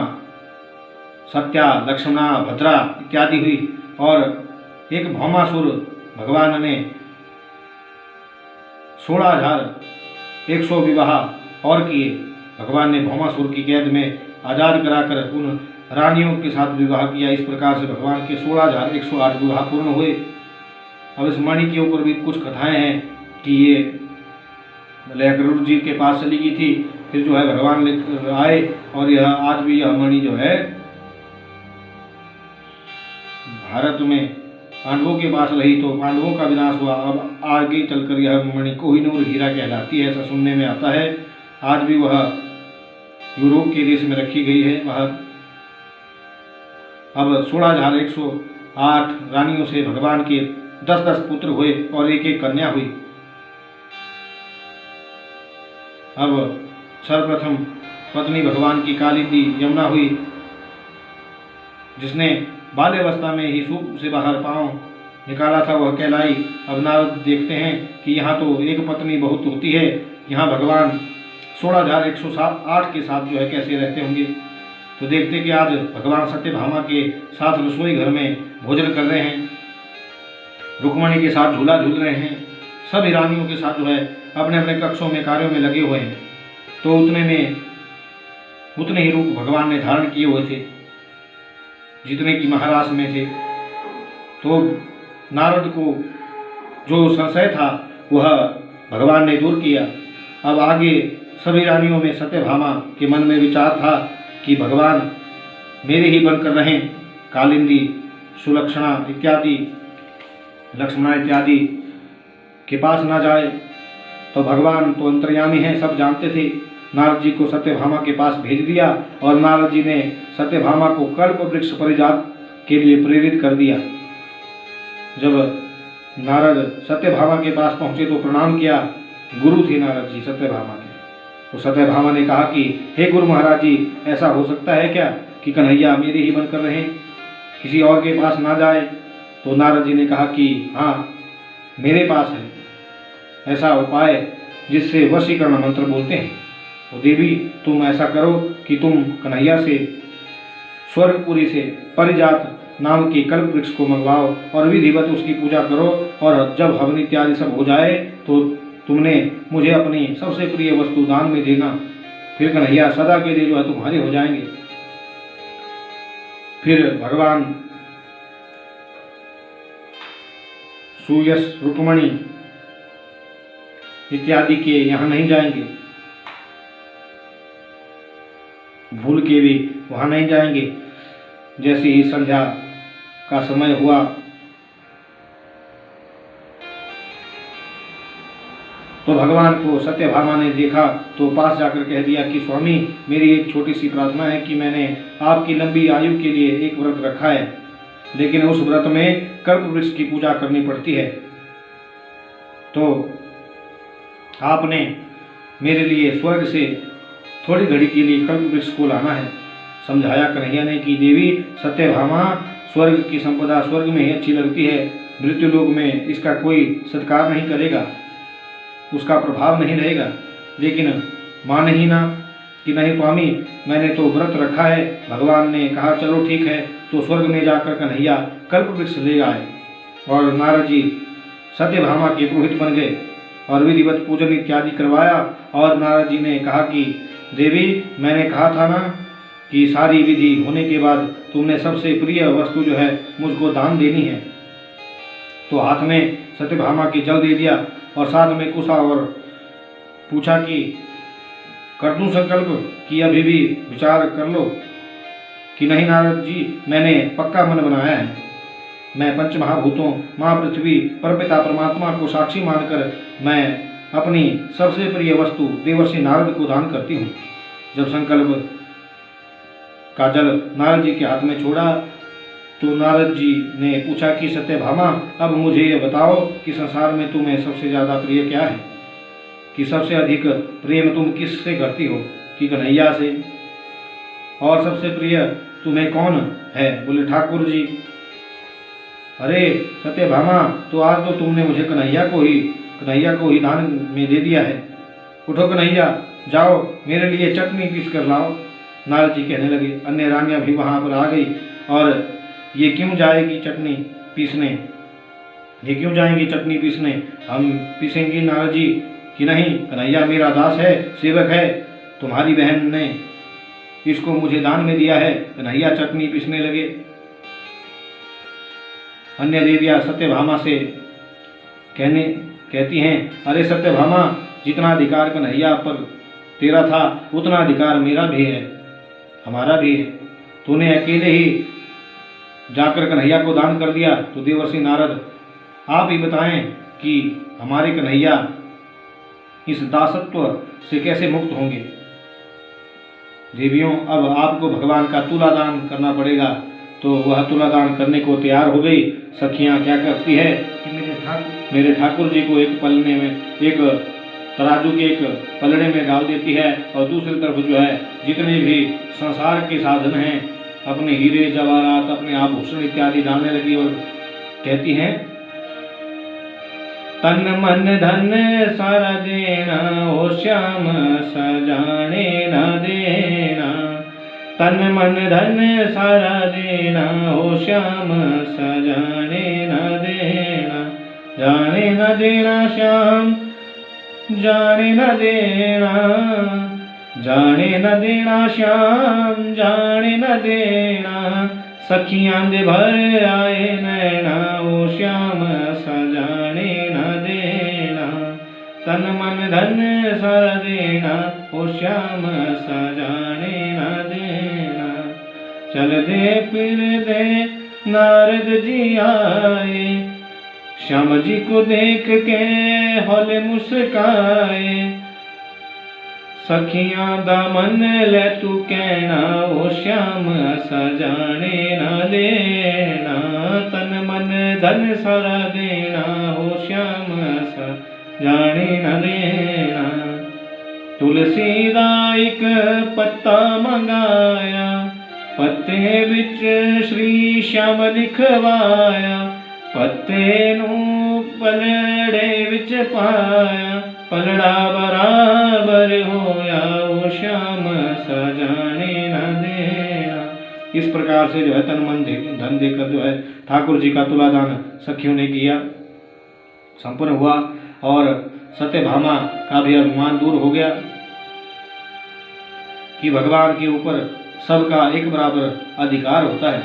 सत्या, लक्ष्मणा, भद्रा इत्यादि हुई और एक भौमासुर भगवान ने 16,100 विवाह और किए। भगवान ने भौमासुर की कैद में आज़ाद कराकर उन रानियों के साथ विवाह किया। इस प्रकार से भगवान के 16,108 विवाह पूर्ण हुए। अब इस मणि के ऊपर भी कुछ कथाएं हैं कि ये गरुड़ जी के पास चली गई थी, फिर जो है भगवान आए और यह आज भी यह मणि जो है भारत में पांडवों के पास रही, तो पांडवों का विनाश हुआ। अब आगे चलकर यह मणि कोहिनूर हीरा कहलाती है, ऐसा सुनने में आता है। आज भी वह यूरोप के देश में रखी गई है। वह अब 16,108 रानियों से भगवान के 10-10 पुत्र हुए और एक कन्या हुई। अब सर्वप्रथम पत्नी भगवान की कालिंदी यमुना हुई, जिसने बाल्यावस्था में ही सूप से बाहर पांव निकाला था, वह कहलाई। अब नारद देखते हैं कि यहाँ तो एक पत्नी बहुत होती है, यहाँ भगवान 16,108 के साथ जो है कैसे रहते होंगे। तो देखते कि आज भगवान सत्यभामा के साथ रसोई घर में भोजन कर रहे हैं, रुक्मणी के साथ झूला झूल रहे हैं, सभी रानियों के साथ जो है अपने अपने कक्षों में कार्यों में लगे हुए हैं। तो उतने ही रूप भगवान ने धारण किए हुए थे जितने की महाराज में थे। तो नारद को जो संशय था वह भगवान ने दूर किया। अब आगे सभी रानियों में सत्यभामा के मन में विचार था कि भगवान मेरे ही बनकर रहें, कालिंदी, सुलक्षणा इत्यादि, लक्ष्मणा इत्यादि के पास ना जाए। तो भगवान तो अंतर्यामी हैं, सब जानते थे। नारद जी को सत्यभामा के पास भेज दिया और नारद जी ने सत्यभामा को कल्प वृक्ष परिजात के लिए प्रेरित कर दिया। जब नारद सत्यभामा के पास पहुंचे तो प्रणाम किया। गुरु थे नारद जी सत्यभामा के। तो सत्यभामा ने कहा कि हे गुरु महाराज जी, ऐसा हो सकता है क्या कि कन्हैया मेरे ही बनकर रहें, किसी और के पास ना जाए? तो नारद जी ने कहा कि हाँ, मेरे पास है ऐसा उपाय जिससे वशीकरण मंत्र बोलते हैं। तो देवी तुम ऐसा करो कि तुम कन्हैया से स्वर्गपुरी से परिजात नाम के कल्प वृक्ष को मंगवाओ और विधिवत उसकी पूजा करो, और जब हवन इत्यादि सब हो जाए तो तुमने मुझे अपनी सबसे प्रिय वस्तु दान में देना, फिर कन्हैया सदा के लिए जो है तुम्हारे हो जाएंगे। फिर भगवान सुयश, रुक्मणी इत्यादि के यहाँ नहीं जाएंगे, भूल के भी वहाँ नहीं जाएंगे। जैसे ही संध्या का समय हुआ तो भगवान को सत्यभामा ने देखा तो पास जाकर कह दिया कि स्वामी, मेरी एक छोटी सी प्रार्थना है कि मैंने आपकी लंबी आयु के लिए एक व्रत रखा है, लेकिन उस व्रत में कल्प वृक्ष की पूजा करनी पड़ती है, तो आपने मेरे लिए स्वर्ग से थोड़ी घड़ी के लिए कल्प वृक्ष को लाना है। समझाया कन्हैया ने कि देवी सत्यभामा, स्वर्ग की संपदा स्वर्ग में ही अच्छी लगती है, मृत्यु लोक में इसका कोई सत्कार नहीं करेगा, उसका प्रभाव नहीं रहेगा। लेकिन मान ही ना कि नहीं स्वामी, मैंने तो व्रत रखा है। भगवान ने कहा चलो ठीक है। तो स्वर्ग में जाकर कन्हैया कल्प वृक्ष ले आए और नारद जी सत्यभामा के पुरोहित बन गए और विधिवत पूजन इत्यादि करवाया। और नारद जी ने कहा कि देवी, मैंने कहा था ना कि सारी विधि होने के बाद तुमने सबसे प्रिय वस्तु जो है मुझको दान देनी है। तो हाथ में सत्यभामा के जल दे दिया और साथ में कुशा और पूछा कि कर दूं संकल्प कि अभी भी विचार कर लो कि नहीं नारद जी, मैंने पक्का मन बनाया है। मैं पंच महाभूतों, माँ पृथ्वी, परपिता परमात्मा को साक्षी मानकर मैं अपनी सबसे प्रिय वस्तु देवर्षि नारद को दान करती हूँ। जब संकल्प का जल नारद जी के हाथ में छोड़ा तो नारद जी ने पूछा कि सत्यभामा, अब मुझे ये बताओ कि संसार में तुम्हें सबसे ज़्यादा प्रिय क्या है, कि सबसे अधिक प्रेम तुम किससे करती हो? कि कन्हैया से। और सबसे प्रिय तुम्हें कौन है? बोले ठाकुर जी। अरे सत्यभामा, तो आज तो तुमने मुझे कन्हैया को ही दान में दे दिया है। उठो कन्हैया, जाओ मेरे लिए चटनी पीस कर लाओ। नारद जी कहने लगे। अन्य रानियां भी वहां पर आ गई और ये क्यों जाएगी चटनी पीसने, ये क्यों जाएंगी चटनी पीसने? हम पीसेंगे नारद जी। कि नहीं, कन्हैया मेरा दास है, सेवक है, तुम्हारी बहन ने इसको मुझे दान में दिया है। कन्हैया चटनी पीसने लगे। अन्य देवियां सत्यभामा से कहती हैं, अरे सत्यभामा, जितना अधिकार कन्हैया पर तेरा था उतना अधिकार मेरा भी है, हमारा भी है। तूने अकेले ही जाकर कन्हैया को दान कर दिया, तो देवर्षि नारद आप ही बताएं कि हमारे कन्हैया इस दासत्व से कैसे मुक्त होंगे। देवियों, अब आपको भगवान का तुलादान करना पड़ेगा। तो वह तुलादान करने को तैयार हो गई। सखियां क्या करती है कि मेरे ठाकुर जी को एक पलने में, एक तराजू के एक पलड़े में डाल देती है और दूसरी तरफ जो है जितने भी संसार के साधन हैं, अपने हीरे जवाहरात, अपने आभूषण इत्यादि डालने लगी और कहती हैं, तन मन धन सारा देना, ओ श्याम सजाने न देना। तन मन धन सारा देना, ओ श्याम सजाने न देना। जाने न देना श्याम, जाने न देना, जाने न देना श्याम, जाने न देना। सखियां दे भर आए नैना, ओ श्याम सजाने न देना। तन मन धन सारा देना, ओ श्याम सजाने न देना। चल दे फिर दे नारद जी आए, श्याम जी को देख के हौले मुस्काए। सखियां दा मन ले तू कहना, ओ श्याम सजाने न देना। तन मन धन सारा देना, ओ श्याम सजाने न देना। तुलसी दा एक पत्ता मंगाया, पत्ते विच श्री श्याम लिखवाया। पत्ते नूं पलड़े विच पाया, पलड़ा बराबर होया, ओ श्याम सजाने न देना। इस प्रकार से जो है तन मन धन देकर जो है ठाकुर जी का तुलादान सखियों ने किया, संपन्न हुआ और सत्यभामा का भी अभिमान दूर हो गया कि भगवान के ऊपर सबका एक बराबर अधिकार होता है।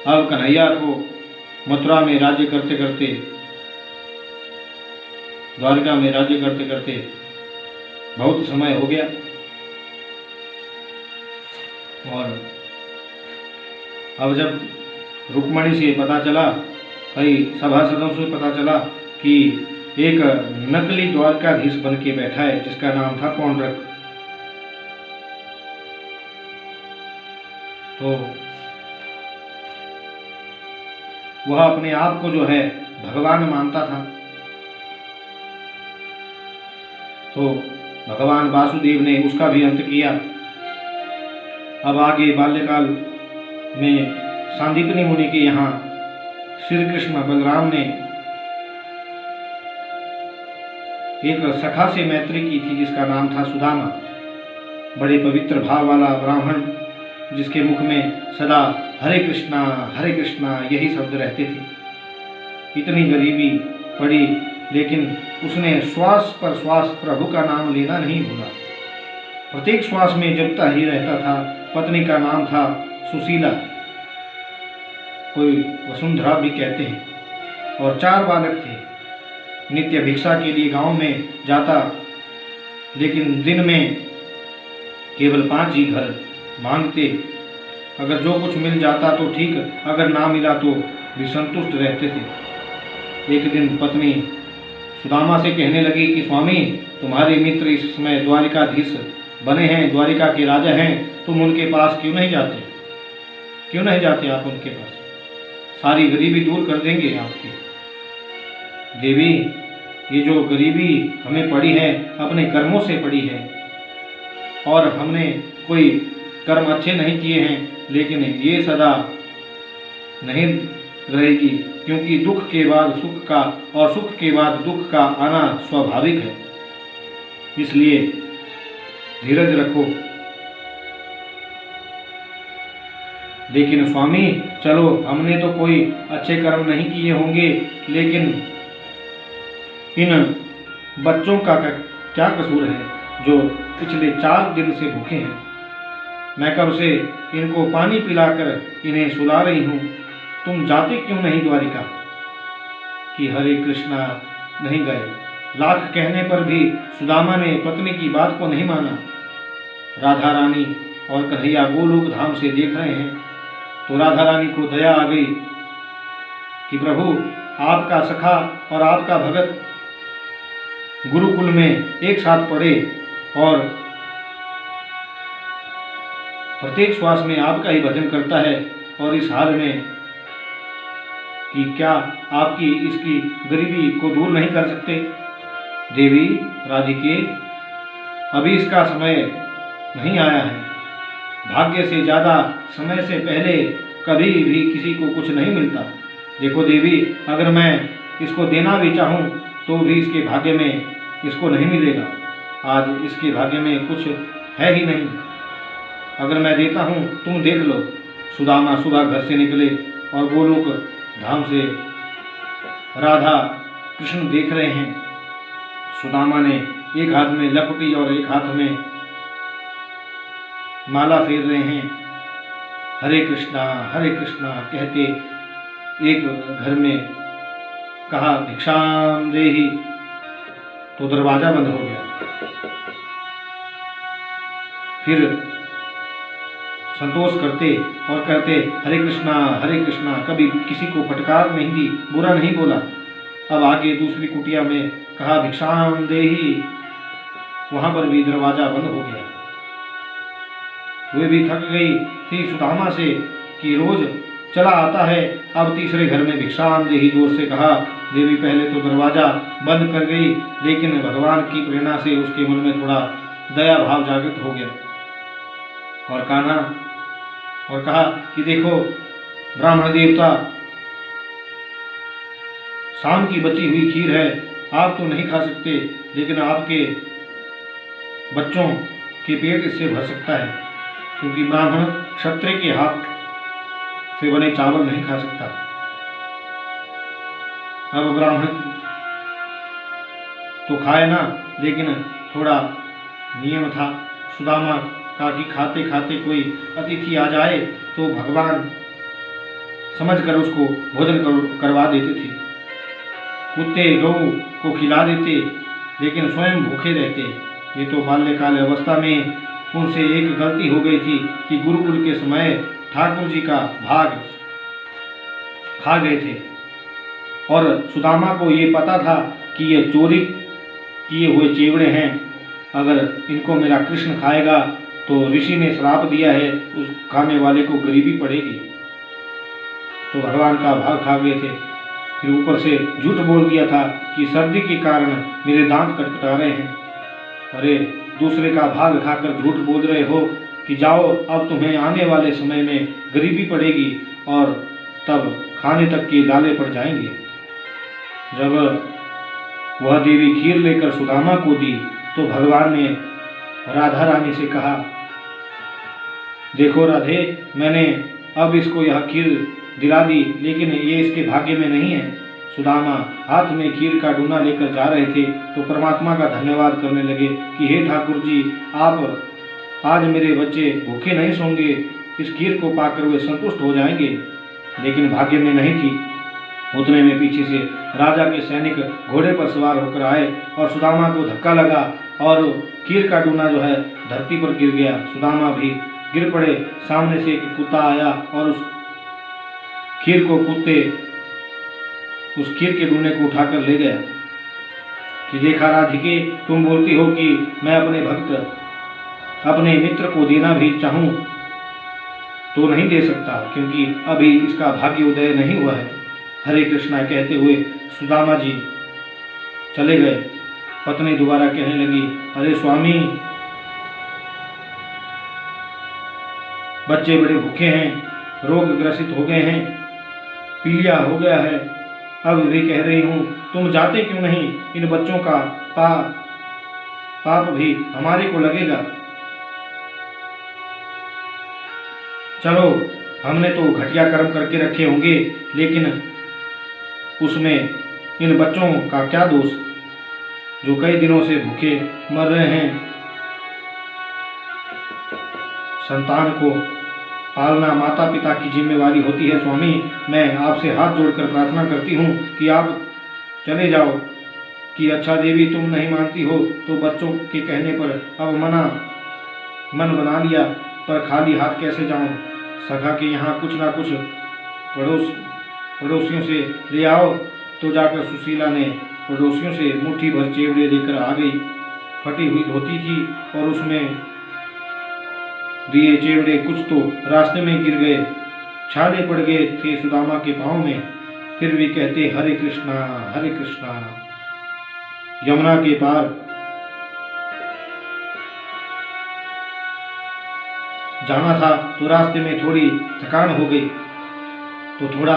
अब कन्हैया को मथुरा में राज्य करते करते, द्वारका में राज्य करते करते बहुत समय हो गया और अब जब रुक्मणी से पता चला, कई सभासदों से पता चला कि एक नकली द्वारकाधीश बन के बैठा है जिसका नाम था पौंड्रक। तो वह अपने आप को जो है भगवान मानता था। तो भगवान वासुदेव ने उसका भी अंत किया। अब आगे बाल्यकाल में सांदीपनी मुनि के यहाँ श्री कृष्ण बलराम ने एक सखा से मैत्री की थी जिसका नाम था सुदामा। बड़े पवित्र भाव वाला ब्राह्मण जिसके मुख में सदा हरे कृष्णा यही शब्द रहते थे। इतनी गरीबी पड़ी लेकिन उसने श्वास पर श्वास प्रभु का नाम लेना नहीं भूला। प्रत्येक श्वास में जपता ही रहता था। पत्नी का नाम था सुशीला, कोई वसुंधरा भी कहते हैं, और 4 बालक थे। नित्य भिक्षा के लिए गांव में जाता लेकिन दिन में केवल 5 ही घर मांगते। अगर जो कुछ मिल जाता तो ठीक, अगर ना मिला तो भी संतुष्ट रहते थे। एक दिन पत्नी सुदामा से कहने लगी कि स्वामी, तुम्हारे मित्र इस समय द्वारिकाधीश बने हैं, द्वारिका के राजा हैं, तुम उनके पास क्यों नहीं जाते? क्यों नहीं जाते आप उनके पास? सारी गरीबी दूर कर देंगे आपकी। देवी, ये जो गरीबी हमें पड़ी है अपने कर्मों से पड़ी है, और हमने कोई कर्म अच्छे नहीं किए हैं, लेकिन ये सदा नहीं रहेगी, क्योंकि दुख के बाद सुख का और सुख के बाद दुख का आना स्वाभाविक है। इसलिए धीरज रखो। लेकिन स्वामी, चलो हमने तो कोई अच्छे कर्म नहीं किए होंगे, लेकिन इन बच्चों का क्या कसूर है जो पिछले 4 दिन से भूखे हैं? मैं कब से इनको पानी पिलाकर इन्हें सुला रही हूँ। तुम जाते क्यों नहीं द्वारिका? कि हरे कृष्णा नहीं गए। लाख कहने पर भी सुदामा ने पत्नी की बात को नहीं माना। राधा रानी और कन्हैया गोलोक धाम से देख रहे हैं तो राधा रानी को दया आ गई कि प्रभु, आपका सखा और आपका भगत गुरुकुल में एक साथ पढ़े और प्रत्येक श्वास में आपका ही भजन करता है, और इस हाल में कि क्या आपकी इसकी गरीबी को दूर नहीं कर सकते? देवी राधिके, अभी इसका समय नहीं आया है। भाग्य से ज़्यादा समय से पहले कभी भी किसी को कुछ नहीं मिलता। देखो देवी, अगर मैं इसको देना भी चाहूँ तो भी इसके भाग्य में इसको नहीं मिलेगा। आज इसके भाग्य में कुछ है ही नहीं। अगर मैं देता हूँ, तुम देख लो। सुदामा सुबह घर से निकले और गोलोक धाम से राधा कृष्ण देख रहे हैं। सुदामा ने एक हाथ में लपटी और एक हाथ में माला फेर रहे हैं। हरे कृष्णा कहते एक घर में कहा भिक्षाम देहि, तो दरवाजा बंद हो गया। फिर संतोष करते और कहते हरे कृष्णा, कभी किसी को फटकार नहीं दी, बुरा नहीं बोला। अब आगे दूसरी कुटिया में कहा भिक्षाम देहि, वहां पर भी दरवाजा बंद हो गया। वे भी थक गई थी सुदामा से कि रोज चला आता है, अब तीसरे घर में भिक्षाम देहि जोर से कहा। देवी पहले तो दरवाजा बंद कर गई, लेकिन भगवान की प्रेरणा से उसके मन में थोड़ा दया भाव जागृत हो गया और कहा कि देखो ब्राह्मण देवता, शाम की बची हुई खीर है, आप तो नहीं खा सकते, लेकिन आपके बच्चों के पेट इससे भर सकता है, क्योंकि ब्राह्मण क्षत्रिय के हाथ से बने चावल नहीं खा सकता। अब ब्राह्मण तो खाए ना, लेकिन थोड़ा नियम था सुदामा का कि खाते खाते कोई अतिथि आ जाए तो भगवान समझकर उसको भोजन करवा देते थे। कुत्ते गौ को खिला देते, लेकिन स्वयं भूखे रहते। ये तो बाल्यकाल अवस्था में उनसे एक गलती हो गई थी कि गुरुकुल के समय ठाकुर जी का भाग खा गए थे, और सुदामा को ये पता था कि ये चोरी किए हुए चेवड़े हैं, अगर इनको मेरा कृष्ण खाएगा तो ऋषि ने श्राप दिया है, उस खाने वाले को गरीबी पड़ेगी। तो भगवान का भाग खा गए थे। फिर ऊपर से झूठ बोल दिया था कि सर्दी के कारण मेरे दांत कटकटा रहे हैं। अरे दूसरे का भाग खाकर झूठ बोल रहे हो कि जाओ अब तुम्हें आने वाले समय में गरीबी पड़ेगी और तब खाने तक के लाले पड़ जाएंगे। जब वह देवी खीर लेकर सुदामा को दी तो भगवान ने राधा रानी से कहा, देखो राधे, मैंने अब इसको यह खीर दिला दी, लेकिन ये इसके भाग्य में नहीं है। सुदामा हाथ में खीर का डूना लेकर जा रहे थे तो परमात्मा का धन्यवाद करने लगे कि हे ठाकुर जी, आप आज मेरे बच्चे भूखे नहीं सोंगे, इस खीर को पाकर वे संतुष्ट हो जाएंगे। लेकिन भाग्य में नहीं थी। उतने में पीछे से राजा के सैनिक घोड़े पर सवार होकर आए और सुदामा को धक्का लगा और खीर का डूना जो है धरती पर गिर गया। सुदामा भी गिर पड़े। सामने से एक कुत्ता आया और उस खीर के डूने को उठाकर ले गया कि देखा राधिके, तुम बोलती हो कि मैं अपने भक्त अपने मित्र को देना भी चाहूं तो नहीं दे सकता, क्योंकि अभी इसका भाग्य उदय नहीं हुआ है। हरे कृष्णा कहते हुए सुदामा जी चले गए। पत्नी दोबारा कहने लगी, अरे स्वामी, बच्चे बड़े भूखे हैं, रोग ग्रसित हो गए हैं, पीलिया हो गया है। अब भी कह रही हूँ, तुम जाते क्यों नहीं? इन बच्चों का पाप भी हमारे को लगेगा। चलो, हमने तो घटिया कर्म करके रखे होंगे, लेकिन उसमें इन बच्चों का क्या दोष जो कई दिनों से भूखे मर रहे हैं। संतान को पालना माता पिता की जिम्मेवारी होती है। स्वामी, मैं आपसे हाथ जोड़कर प्रार्थना करती हूँ कि आप चले जाओ। कि अच्छा देवी, तुम नहीं मानती हो तो बच्चों के कहने पर अब मन बना लिया, पर खाली हाथ कैसे जाऊं? सखा के यहाँ कुछ ना कुछ पड़ोसियों से ले आओ। तो जाकर सुशीला ने पड़ोसियों से मुट्ठी भर चेवड़े लेकर आ गई। फटी हुई धोती थी और उसमें दिए चेवड़े कुछ तो रास्ते में गिर गए, छाले पड़ गए थे सुदामा के पाँव में। फिर भी कहते हरे कृष्णा हरे कृष्णा। यमुना के पार जाना था तो रास्ते में थोड़ी थकान हो गई, तो थोड़ा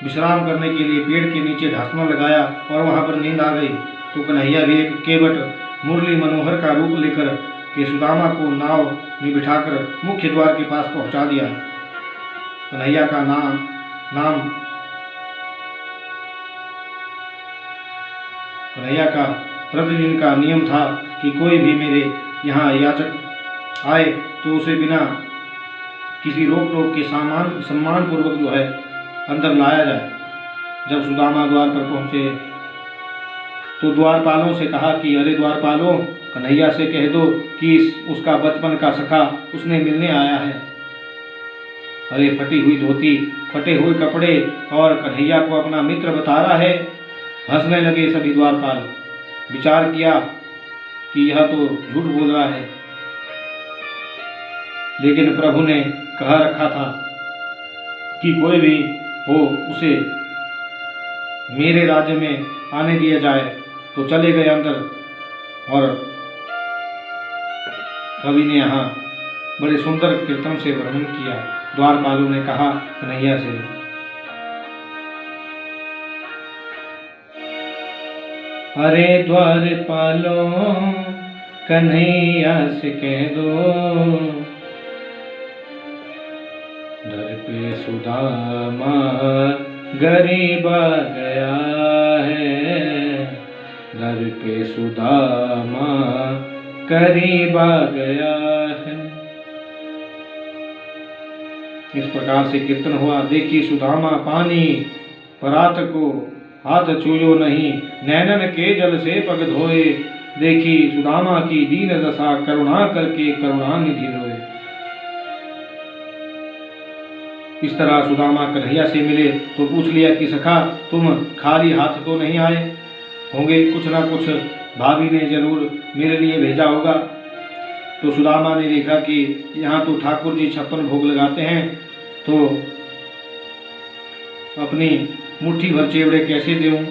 विश्राम करने के लिए पेड़ के नीचे ढासना लगाया और वहां पर नींद आ गई। तो कन्हैया भी एक केवट मुरली मनोहर का रूप लेकर के सुदामा को नाव में बिठाकर मुख्य द्वार के पास पहुंचा दिया। कन्हैया का कन्हैया का प्रतिदिन का नियम था कि कोई भी मेरे यहाँ याचक आए तो उसे बिना किसी रोक टोक के सम्मान पूर्वक जो है अंदर लाया जाए। जब सुदामा द्वार पर पहुंचे तो द्वारपालों से कहा कि अरे द्वारपालों, कन्हैया से कह दो कि उसका बचपन का सखा उसने मिलने आया है। अरे फटी हुई धोती, फटे हुए कपड़े और कन्हैया को अपना मित्र बता रहा है। हंसने लगे सभी द्वारपाल। विचार किया कि यह तो झूठ बोल रहा है, लेकिन प्रभु ने कहा रखा था कि कोई भी हो उसे मेरे राज्य में आने दिया जाए। तो चले गए अंदर और कवि ने यहाँ बड़े सुंदर कीर्तन से वर्णन किया। द्वारपालों ने कहा कन्हैया से, अरे द्वारपालों, कन्हैया से कह दो, दर पे सुदामा गरीब आ गया है, दर पे सुदामा करीब आ गया है। इस प्रकार से कीर्तन हुआ। देखी सुदामा पानी परात को हाथ छूयो नहीं, नैनन के जल से पग धोए, देखी सुदामा की दीन दशा, करुणा करके करुणा निधि रोए। इस तरह सुदामा कन्हैया से मिले तो पूछ लिया कि सखा, तुम खाली हाथ तो नहीं आए होंगे, कुछ ना कुछ भाभी ने जरूर मेरे लिए भेजा होगा। तो सुदामा ने देखा कि यहाँ तो ठाकुर जी 56 भोग लगाते हैं, तो अपनी मुट्ठी भर चेवड़े कैसे दूं,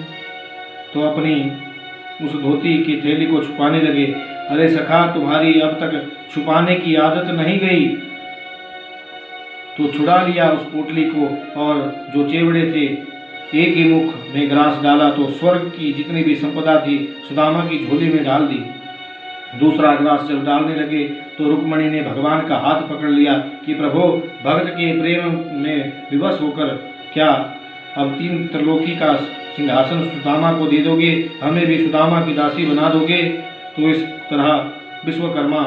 तो अपनी उस धोती की थैली को छुपाने लगे। अरे सखा, तुम्हारी अब तक छुपाने की आदत नहीं गई। तो छुड़ा लिया उस पोटली को और जो चेवड़े थे एक ही मुख में ग्रास डाला तो स्वर्ग की जितनी भी संपदा थी सुदामा की झोली में डाल दी। दूसरा ग्रास जब डालने लगे तो रुक्मणी ने भगवान का हाथ पकड़ लिया कि प्रभु, भक्त के प्रेम में विवश होकर क्या अब 3 त्रिलोकी का सिंहासन सुदामा को दे दोगे, हमें भी सुदामा की दासी बना दोगे। तो इस तरह विश्वकर्मा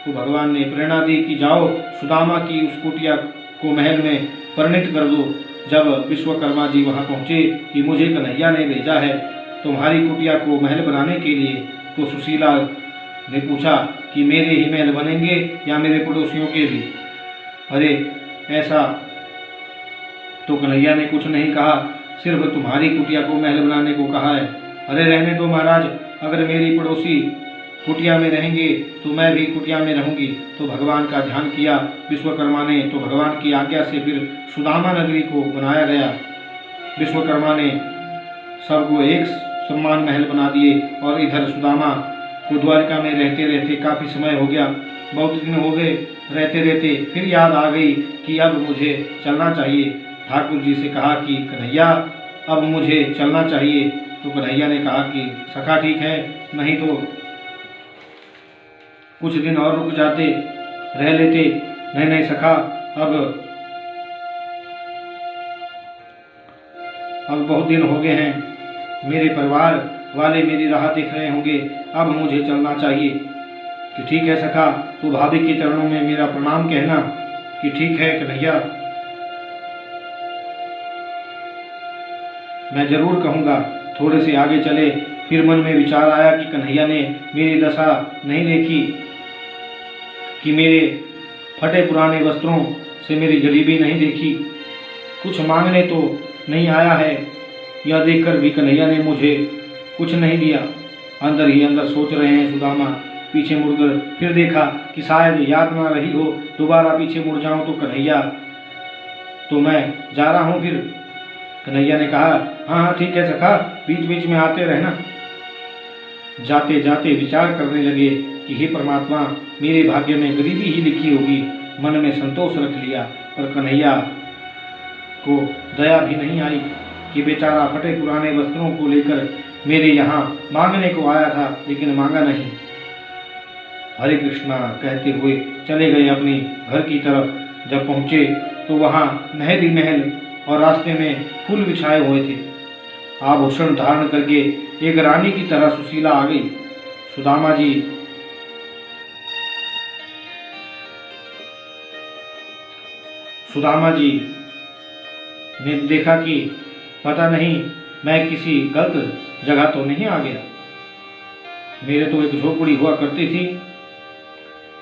को भगवान ने प्रेरणा दी कि जाओ सुदामा की उस कुटिया को महल में परिणित कर दो। जब विश्वकर्मा जी वहां पहुंचे कि मुझे कन्हैया ने भेजा है तुम्हारी कुटिया को महल बनाने के लिए, तो सुशीला ने पूछा कि मेरे ही महल बनेंगे या मेरे पड़ोसियों के भी? अरे ऐसा तो कन्हैया ने कुछ नहीं कहा, सिर्फ तुम्हारी कुटिया को महल बनाने को कहा है। अरे रहने दो महाराज, अगर मेरी पड़ोसी कुटिया में रहेंगे तो मैं भी कुटिया में रहूंगी। तो भगवान का ध्यान किया विश्वकर्मा ने, तो भगवान की आज्ञा से फिर सुदामा नगरी को बनाया गया। विश्वकर्मा ने सबको एक सम्मान महल बना दिए और इधर सुदामा को द्वारिका में रहते रहते काफ़ी समय हो गया, बहुत दिन हो गए। रहते रहते फिर याद आ गई कि अब मुझे चलना चाहिए। ठाकुर जी से कहा कि कन्हैया, अब मुझे चलना चाहिए। तो कन्हैया ने कहा कि सखा ठीक है, नहीं तो कुछ दिन और रुक जाते, रह लेते। नहीं नहीं सखा, अब बहुत दिन हो गए हैं, मेरे परिवार वाले मेरी राह देख रहे होंगे, अब मुझे चलना चाहिए। कि ठीक है सखा, तो भाभी के चरणों में मेरा प्रणाम कहना कि ठीक है कन्हैया, मैं जरूर कहूँगा। थोड़े से आगे चले, फिर मन में विचार आया कि कन्हैया ने मेरी दशा नहीं देखी कि मेरे फटे पुराने वस्त्रों से मेरी गरीबी नहीं देखी, कुछ मांगने तो नहीं आया है। यह देखकर भी कन्हैया ने मुझे कुछ नहीं दिया। अंदर ही अंदर सोच रहे हैं सुदामा। पीछे मुड़कर फिर देखा कि शायद याद ना रही हो, दोबारा पीछे मुड़ जाऊं तो कन्हैया, तो मैं जा रहा हूँ फिर। कन्हैया ने कहा हाँ हाँ ठीक है सखा, बीच बीच में आते रहना। जाते जाते विचार करने लगे कि हे परमात्मा, मेरे भाग्य में गरीबी ही लिखी होगी। मन में संतोष रख लिया, पर कन्हैया को दया भी नहीं आई कि बेचारा फटे पुराने वस्त्रों को लेकर मेरे यहाँ मांगने को आया था, लेकिन मांगा नहीं। हरे कृष्णा कहते हुए चले गए अपनी घर की तरफ। जब पहुँचे तो वहाँ महल ही महल और रास्ते में फूल बिछाए हुए थे। आभूषण धारण करके एक रानी की तरह सुशीला आ गई। सुदामा जी ने देखा कि पता नहीं मैं किसी गलत जगह तो नहीं आ गया। मेरे तो एक झोपड़ी हुआ करती थी,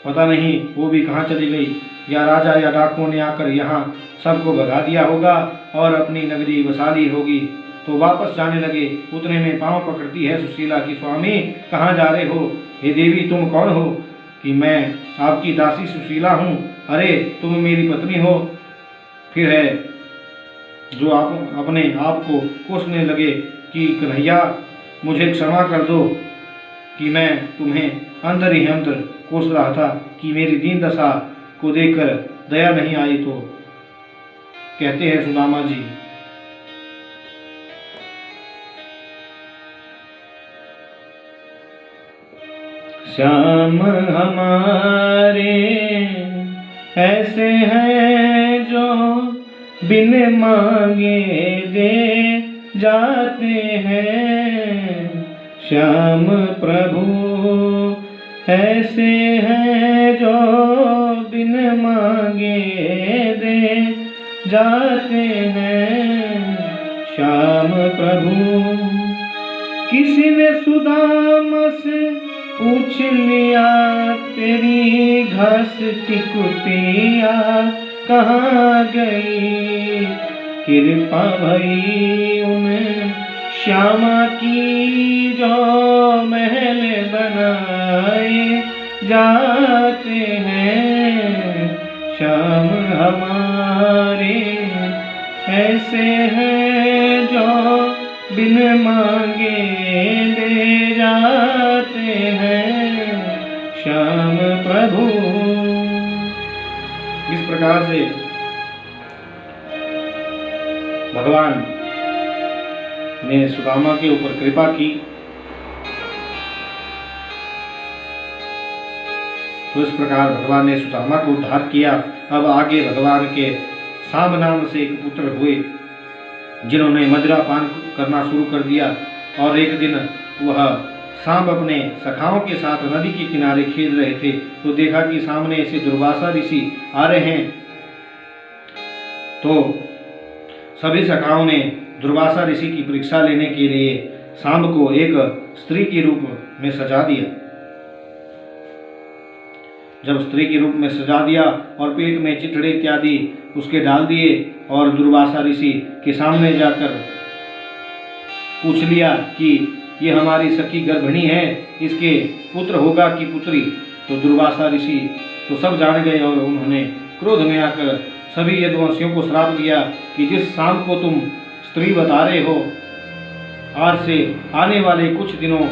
पता नहीं वो भी कहाँ चली गई, या राजा या डाकुओं ने आकर यहाँ सबको भगा दिया होगा और अपनी नगरी बसा ली होगी। तो वापस जाने लगे। उतने में पांव पकड़ती है सुशीला की स्वामी कहाँ जा रहे हो? हे देवी, तुम कौन हो? कि मैं आपकी दासी सुशीला हूँ। अरे तुम मेरी पत्नी हो। फिर है जो आप अपने आप को कोसने लगे कि कन्हैया, मुझे क्षमा कर दो कि मैं तुम्हें अंदर ही अंदर कोस रहा था कि मेरी दीन दशा को देखकर दया नहीं आई। तो कहते हैं सुदामा जी, श्याम हमारे ऐसे हैं जो बिन मांगे दे जाते हैं। श्याम प्रभु ऐसे हैं जो बिन मांगे दे जाते हैं। श्याम प्रभु किसी ने सुदामा से पूछ लिया, तेरी घास की कुटिया कहाँ गई कृपा भई उन श्यामा की जो महल बनाए जाते हैं। श्याम हमारे ऐसे हैं जो बिन मांगे दे जाते हैं श्याम प्रभु। इस प्रकार से भगवान ने सुदामा के ऊपर कृपा की। तो इस प्रकार भगवान ने सुदामा को उद्धार किया। अब आगे भगवान के साम नाम से एक पुत्र हुए जिन्होंने मदिरा पान करना शुरू कर दिया। और एक दिन वह सांब अपने सखाओं के साथ नदी के किनारे खेल रहे थे तो देखा कि सामने से दुर्वासा ऋषि आ रहे हैं। तो सभी सखाओं ने दुर्वासा ऋषि की परीक्षा लेने के लिए सांब को एक स्त्री के रूप में सजा दिया। जब स्त्री के रूप में सजा दिया और पेट में चिथड़े इत्यादि उसके डाल दिए और दुर्वासा ऋषि के सामने जाकर पूछ लिया कि ये हमारी सखी गर्भिणी है, इसके पुत्र होगा कि पुत्री। तो दुर्वासा ऋषि तो सब जान गए और उन्होंने क्रोध में आकर सभी यदुवंशियों को श्राप दिया कि जिस शाम को तुम स्त्री बता रहे हो, आज से आने वाले कुछ दिनों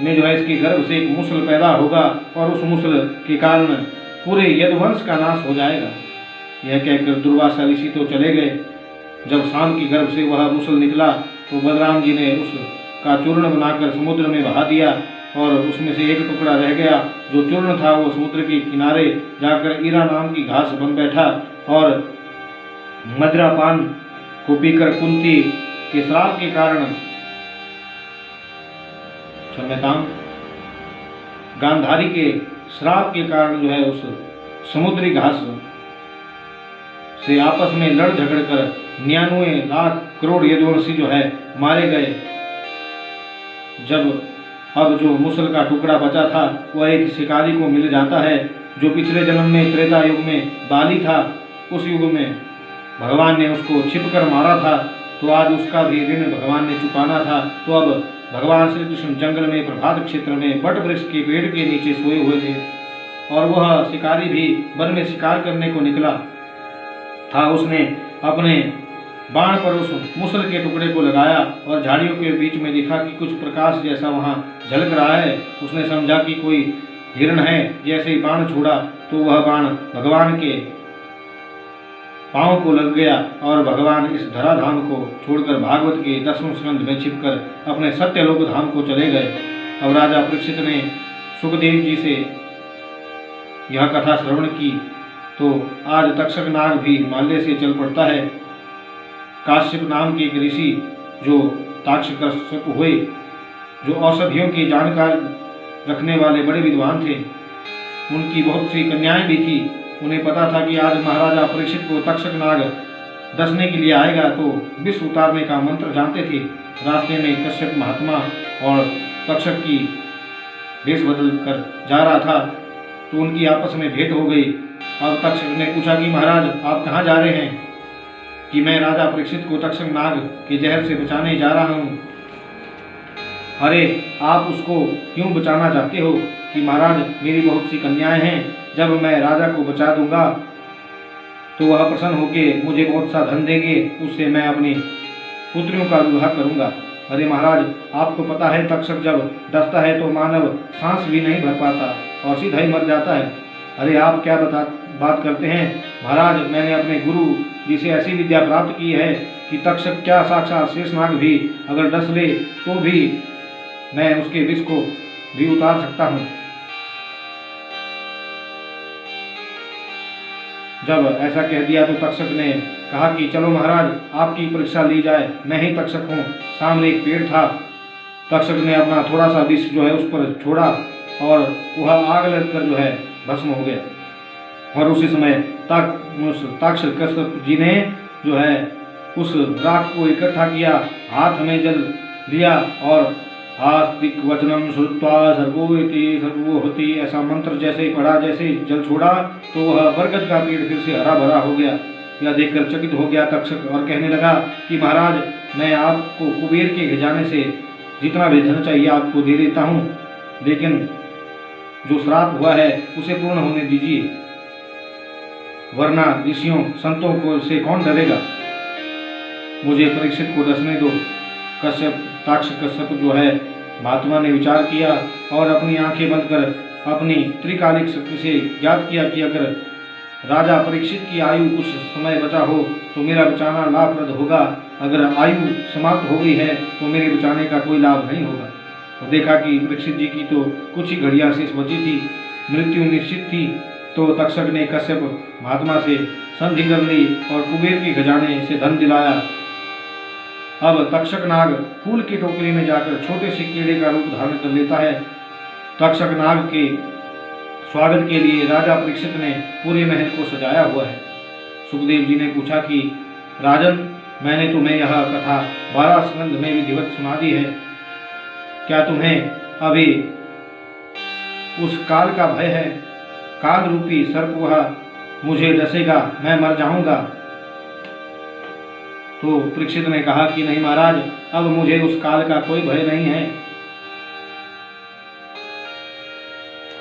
में जो है इसके गर्भ से एक मुसल पैदा होगा और उस मुसल के कारण पूरे यदुवंश का नाश हो जाएगा। यह कहकर दुर्वासा ऋषि तो चले गए। जब शाम के गर्भ से वह मुसल निकला तो बलराम जी ने उसका चूर्ण बनाकर समुद्र में बहा दिया और उसमें से एक टुकड़ा रह गया। जो चूर्ण था वो समुद्र के किनारे जाकर ईरा नाम की घास बन बैठा और मदिरा पान को पीकर कुंती के श्राप के कारण गांधारी के श्राप के कारण जो है उस समुद्री घास से आपस में लड़ झगड़ कर 99 लाख करोड़ यदुवंशी जो है मारे गए। जब अब जो मुसल का टुकड़ा बचा था वह एक शिकारी को मिल जाता है जो पिछले जन्म में त्रेता युग में बाली था। उस युग में भगवान ने उसको छिपकर मारा था तो आज उसका भी ऋण भगवान ने चुकाना था। तो अब भगवान श्री कृष्ण जंगल में प्रभात क्षेत्र में बट वृक्ष के पेड़ के नीचे सोए हुए थे और वह शिकारी भी वन में शिकार करने को निकला था। उसने अपने बाण पर उस मुसल के टुकड़े को लगाया और झाड़ियों के बीच में देखा कि कुछ प्रकाश जैसा वहां झलक रहा है। उसने समझा कि कोई हिरण है। जैसे ही बाण छोड़ा तो वह बाण भगवान के पांव को लग गया और भगवान इस धराधाम को छोड़कर भागवत के 10वें स्कंध में छिपकर अपने सत्यलोक धाम को चले गए। अब राजा परीक्षित ने सुखदेव जी से यह कथा श्रवण की तो आज तक्षक नाग भी हिमालय से चल पड़ता है। काश्यप नाम के एक ऋषि जो ताक्षकश्यप हुए, जो औषधियों की जानकार रखने वाले बड़े विद्वान थे, उनकी बहुत सी कन्याएं भी थी। उन्हें पता था कि आज महाराजा परीक्षित को तक्षक नाग डसने के लिए आएगा तो विष उतारने का मंत्र जानते थे। रास्ते में कश्यप महात्मा और तक्षक की वेश बदल कर जा रहा था तो उनकी आपस में भेंट हो गई। अब तक्षक ने पूछा कि महाराज आप कहाँ जा रहे हैं? कि मैं राजा परीक्षित को तक्षक नाग के जहर से बचाने जा रहा हूँ। अरे आप उसको क्यों बचाना चाहते हो? कि महाराज मेरी बहुत सी कन्याएं हैं, जब मैं राजा को बचा दूंगा तो वह प्रसन्न होकर मुझे बहुत सा धन देंगे, उससे मैं अपनी पुत्रियों का विवाह करूंगा। अरे महाराज आपको पता है तक्षक जब डसता है तो मानव सांस भी नहीं भर पाता और सीधा ही मर जाता है। अरे आप क्या बात करते हैं महाराज? मैंने अपने गुरु जी से ऐसी विद्या प्राप्त की है कि तक्षक क्या साक्षात शेषनाग भी अगर डस ले तो भी मैं उसके विष को भी उतार सकता हूँ। जब ऐसा कह दिया तो तक्षक ने कहा कि चलो महाराज आपकी परीक्षा ली जाए, मैं ही तक्षक हूँ। सामने एक पेड़ था। तक्षक ने अपना थोड़ा सा विष जो है उस पर छोड़ा और वह आग लगकर जो है भस्म हो गया। और उसी समय ताक्षकश्यप जी ने जो है उस राख को इकट्ठा किया, हाथ में जल लिया और आस्तिक वचनम श्रुत्वा सर्गो इति सर्वो होति, ऐसा मंत्र जैसे ही पढ़ा, जैसे ही जल छोड़ा तो वह बरगद का पेड़ फिर से हरा भरा हो गया। यह देखकर चकित हो गया तक्षक और कहने लगा कि महाराज, मैं आपको कुबेर के खजाने से जितना भी धन चाहिए आपको दे देता हूँ, लेकिन जो श्राप हुआ है उसे पूर्ण होने दीजिए, वरना ऋषियों संतों को से कौन डरेगा। मुझे परीक्षित को डसने दो। कश्यप जो है महात्मा ने विचार किया और अपनी आंखें बंद कर अपनी त्रिकालिक शक्ति से ज्ञात किया कि अगर राजा परीक्षित की आयु कुछ समय बचा हो तो मेरा बचाना लाभप्रद होगा, अगर आयु समाप्त हो गई है तो मेरे बचाने का कोई लाभ नहीं होगा। तो देखा कि परीक्षित जी की तो कुछ ही घड़ियां शेष बची थी, मृत्यु निश्चित थी। तो तक्षक ने कश्यप महात्मा से संधि कर ली और कुबेर के खजाने से धन दिलाया। अब तक्षक नाग फूल की टोकरी में जाकर छोटे से कीड़े का रूप धारण कर लेता है। तक्षक नाग के स्वागत के लिए राजा परीक्षित ने पूरे महल को सजाया हुआ है। सुखदेव जी ने पूछा कि राजन, मैंने तुम्हें यह कथा 12 स्कंद में विधिवत सुना दी है, क्या तुम्हें अभी उस काल का भय है? काल रूपी सर्प वह मुझे डसेगा, मैं मर जाऊंगा। तो परीक्षित ने कहा कि नहीं महाराज, अब मुझे उस काल का कोई भय नहीं है,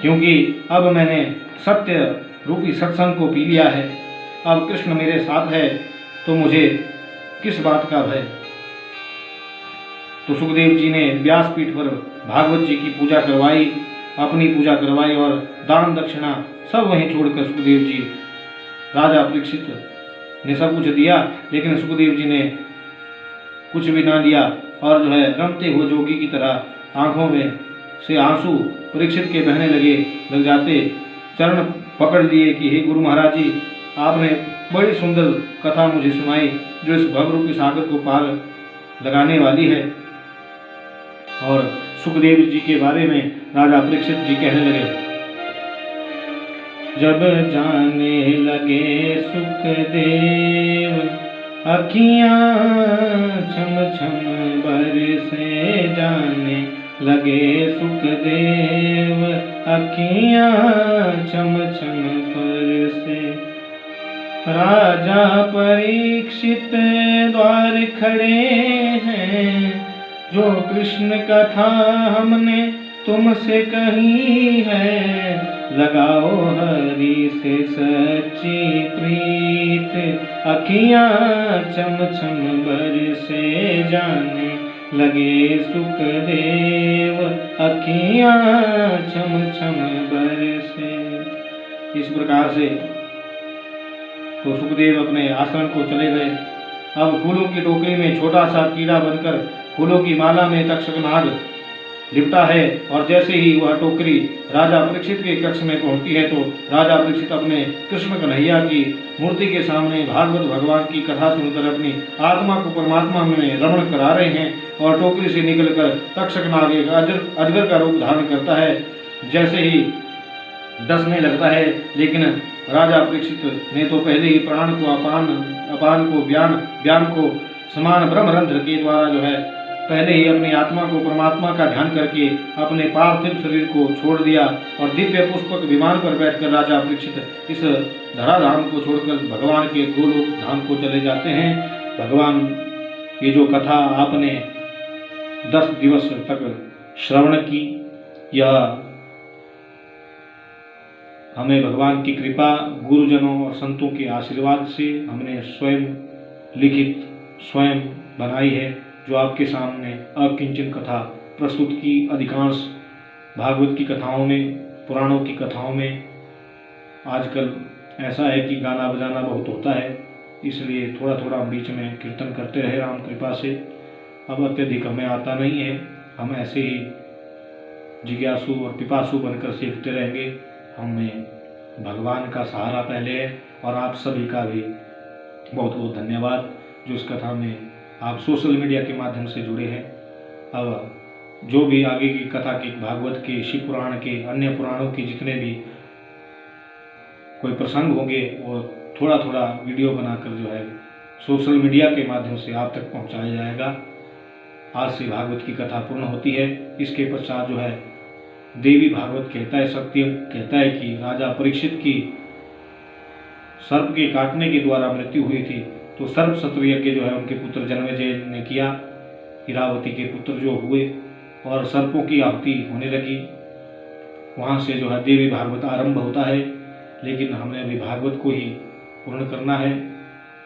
क्योंकि अब मैंने सत्य रूपी सत्संग को पी लिया है। अब कृष्ण मेरे साथ है तो मुझे किस बात का भय। तो सुखदेव जी ने व्यासपीठ पर भागवत जी की पूजा करवाई, अपनी पूजा करवाई और दान दक्षिणा सब वहीं छोड़कर सुखदेव जी, राजा परीक्षित ने सब कुछ दिया, लेकिन सुखदेव जी ने कुछ भी ना दिया और जो है रमते हुए जोगी की तरह आंखों में से आंसू परीक्षित के बहने लग जाते चरण पकड़ लिए कि हे गुरु महाराज जी, आपने बड़ी सुंदर कथा मुझे सुनाई जो इस भवरूपी सागर को पार लगाने वाली है। और सुखदेव जी के बारे में राजा परीक्षित जी कहने लगे, जब जाने लगे सुखदेव अखियां छम छम बरसे, जाने लगे सुखदेव अखियां छम छम बरसे। राजा परीक्षित द्वार खड़े हैं, जो कृष्ण कथा हमने तुमसे कही है, लगाओ हरि से सच्ची प्रीत, अखियां छम छम बरसे, जाने लगे सुखदेव अखियां छम छम बरसे। इस प्रकार से तो सुखदेव अपने आश्रम को चले गए। अब फूलों की टोकरी में छोटा सा कीड़ा बनकर फूलों की माला में तक्षक नाग लिपटा है, और जैसे ही वह टोकरी राजा परीक्षित के कक्ष में पहुंचती है तो राजा परीक्षित अपने कृष्ण कन्हैया की मूर्ति के सामने भागवत भगवान की कथा सुनकर अपनी आत्मा को परमात्मा में रमण करा रहे हैं, और टोकरी से निकलकर तक्षक नाग एक अजगर का रूप धारण करता है। जैसे ही डसने लगता है, लेकिन राजा परीक्षित ने तो पहले ही प्राण को अपान को व्यान को समान ब्रह्मरंध्र के द्वारा जो है पहले ही अपनी आत्मा को परमात्मा का ध्यान करके अपने पार्थिव शरीर को छोड़ दिया, और दिव्य पुष्पक विमान पर बैठकर राजा परीक्षित इस धराधाम को छोड़कर भगवान के गोलोक धाम को चले जाते हैं। भगवान ये जो कथा आपने 10 दिवस तक श्रवण की, यह हमें भगवान की कृपा, गुरुजनों और संतों के आशीर्वाद से हमने स्वयं लिखित स्वयं बनाई है, जो आपके सामने अकिंचन कथा प्रस्तुत की। अधिकांश भागवत की कथाओं में, पुराणों की कथाओं में आजकल ऐसा है कि गाना बजाना बहुत होता है, इसलिए थोड़ा थोड़ा बीच में कीर्तन करते रहे राम कृपा से। अब अत्यधिक हमें आता नहीं है, हम ऐसे ही जिज्ञासु और पिपासु बनकर सीखते रहेंगे। हमें भगवान का सहारा पहले है, और आप सभी का भी बहुत बहुत धन्यवाद जो इस कथा में आप सोशल मीडिया के माध्यम से जुड़े हैं। अब जो भी आगे की कथा के, भागवत के, शिव पुराण के, अन्य पुराणों के जितने भी कोई प्रसंग होंगे, वो थोड़ा थोड़ा वीडियो बनाकर जो है सोशल मीडिया के माध्यम से आप तक पहुंचाया जाएगा। आज से भागवत की कथा पूर्ण होती है। इसके पश्चात जो है देवी भागवत कहता है, सत्यम कहता है कि राजा परीक्षित की सर्प के काटने के द्वारा मृत्यु हुई थी, तो सर्प शत्रयज्ञ जो है उनके पुत्र जन्मेजय ने किया, इरावती के पुत्र जो हुए और सर्पों की आहुति होने लगी। वहाँ से जो है देवी भागवत आरंभ होता है। लेकिन हमें अभी भागवत को ही पूर्ण करना है।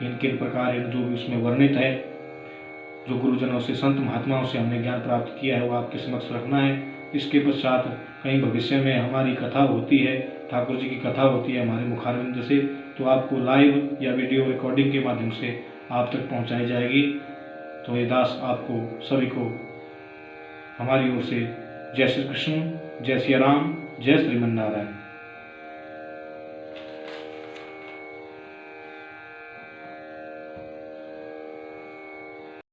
किन प्रकार जो भी उसमें वर्णित है, जो गुरुजनों से, संत महात्माओं से हमने ज्ञान प्राप्त किया है, वो आपके समक्ष रखना है। इसके पश्चात कहीं भविष्य में हमारी कथा होती है, ठाकुर जी की कथा होती है हमारे मुखारविंद से, तो आपको लाइव या वीडियो रिकॉर्डिंग के माध्यम से आप तक पहुंचाई जाएगी। तो ये दास आपको सभी को हमारी ओर से जय श्री कृष्ण, जय सिया राम, जय श्रीमन नारायण।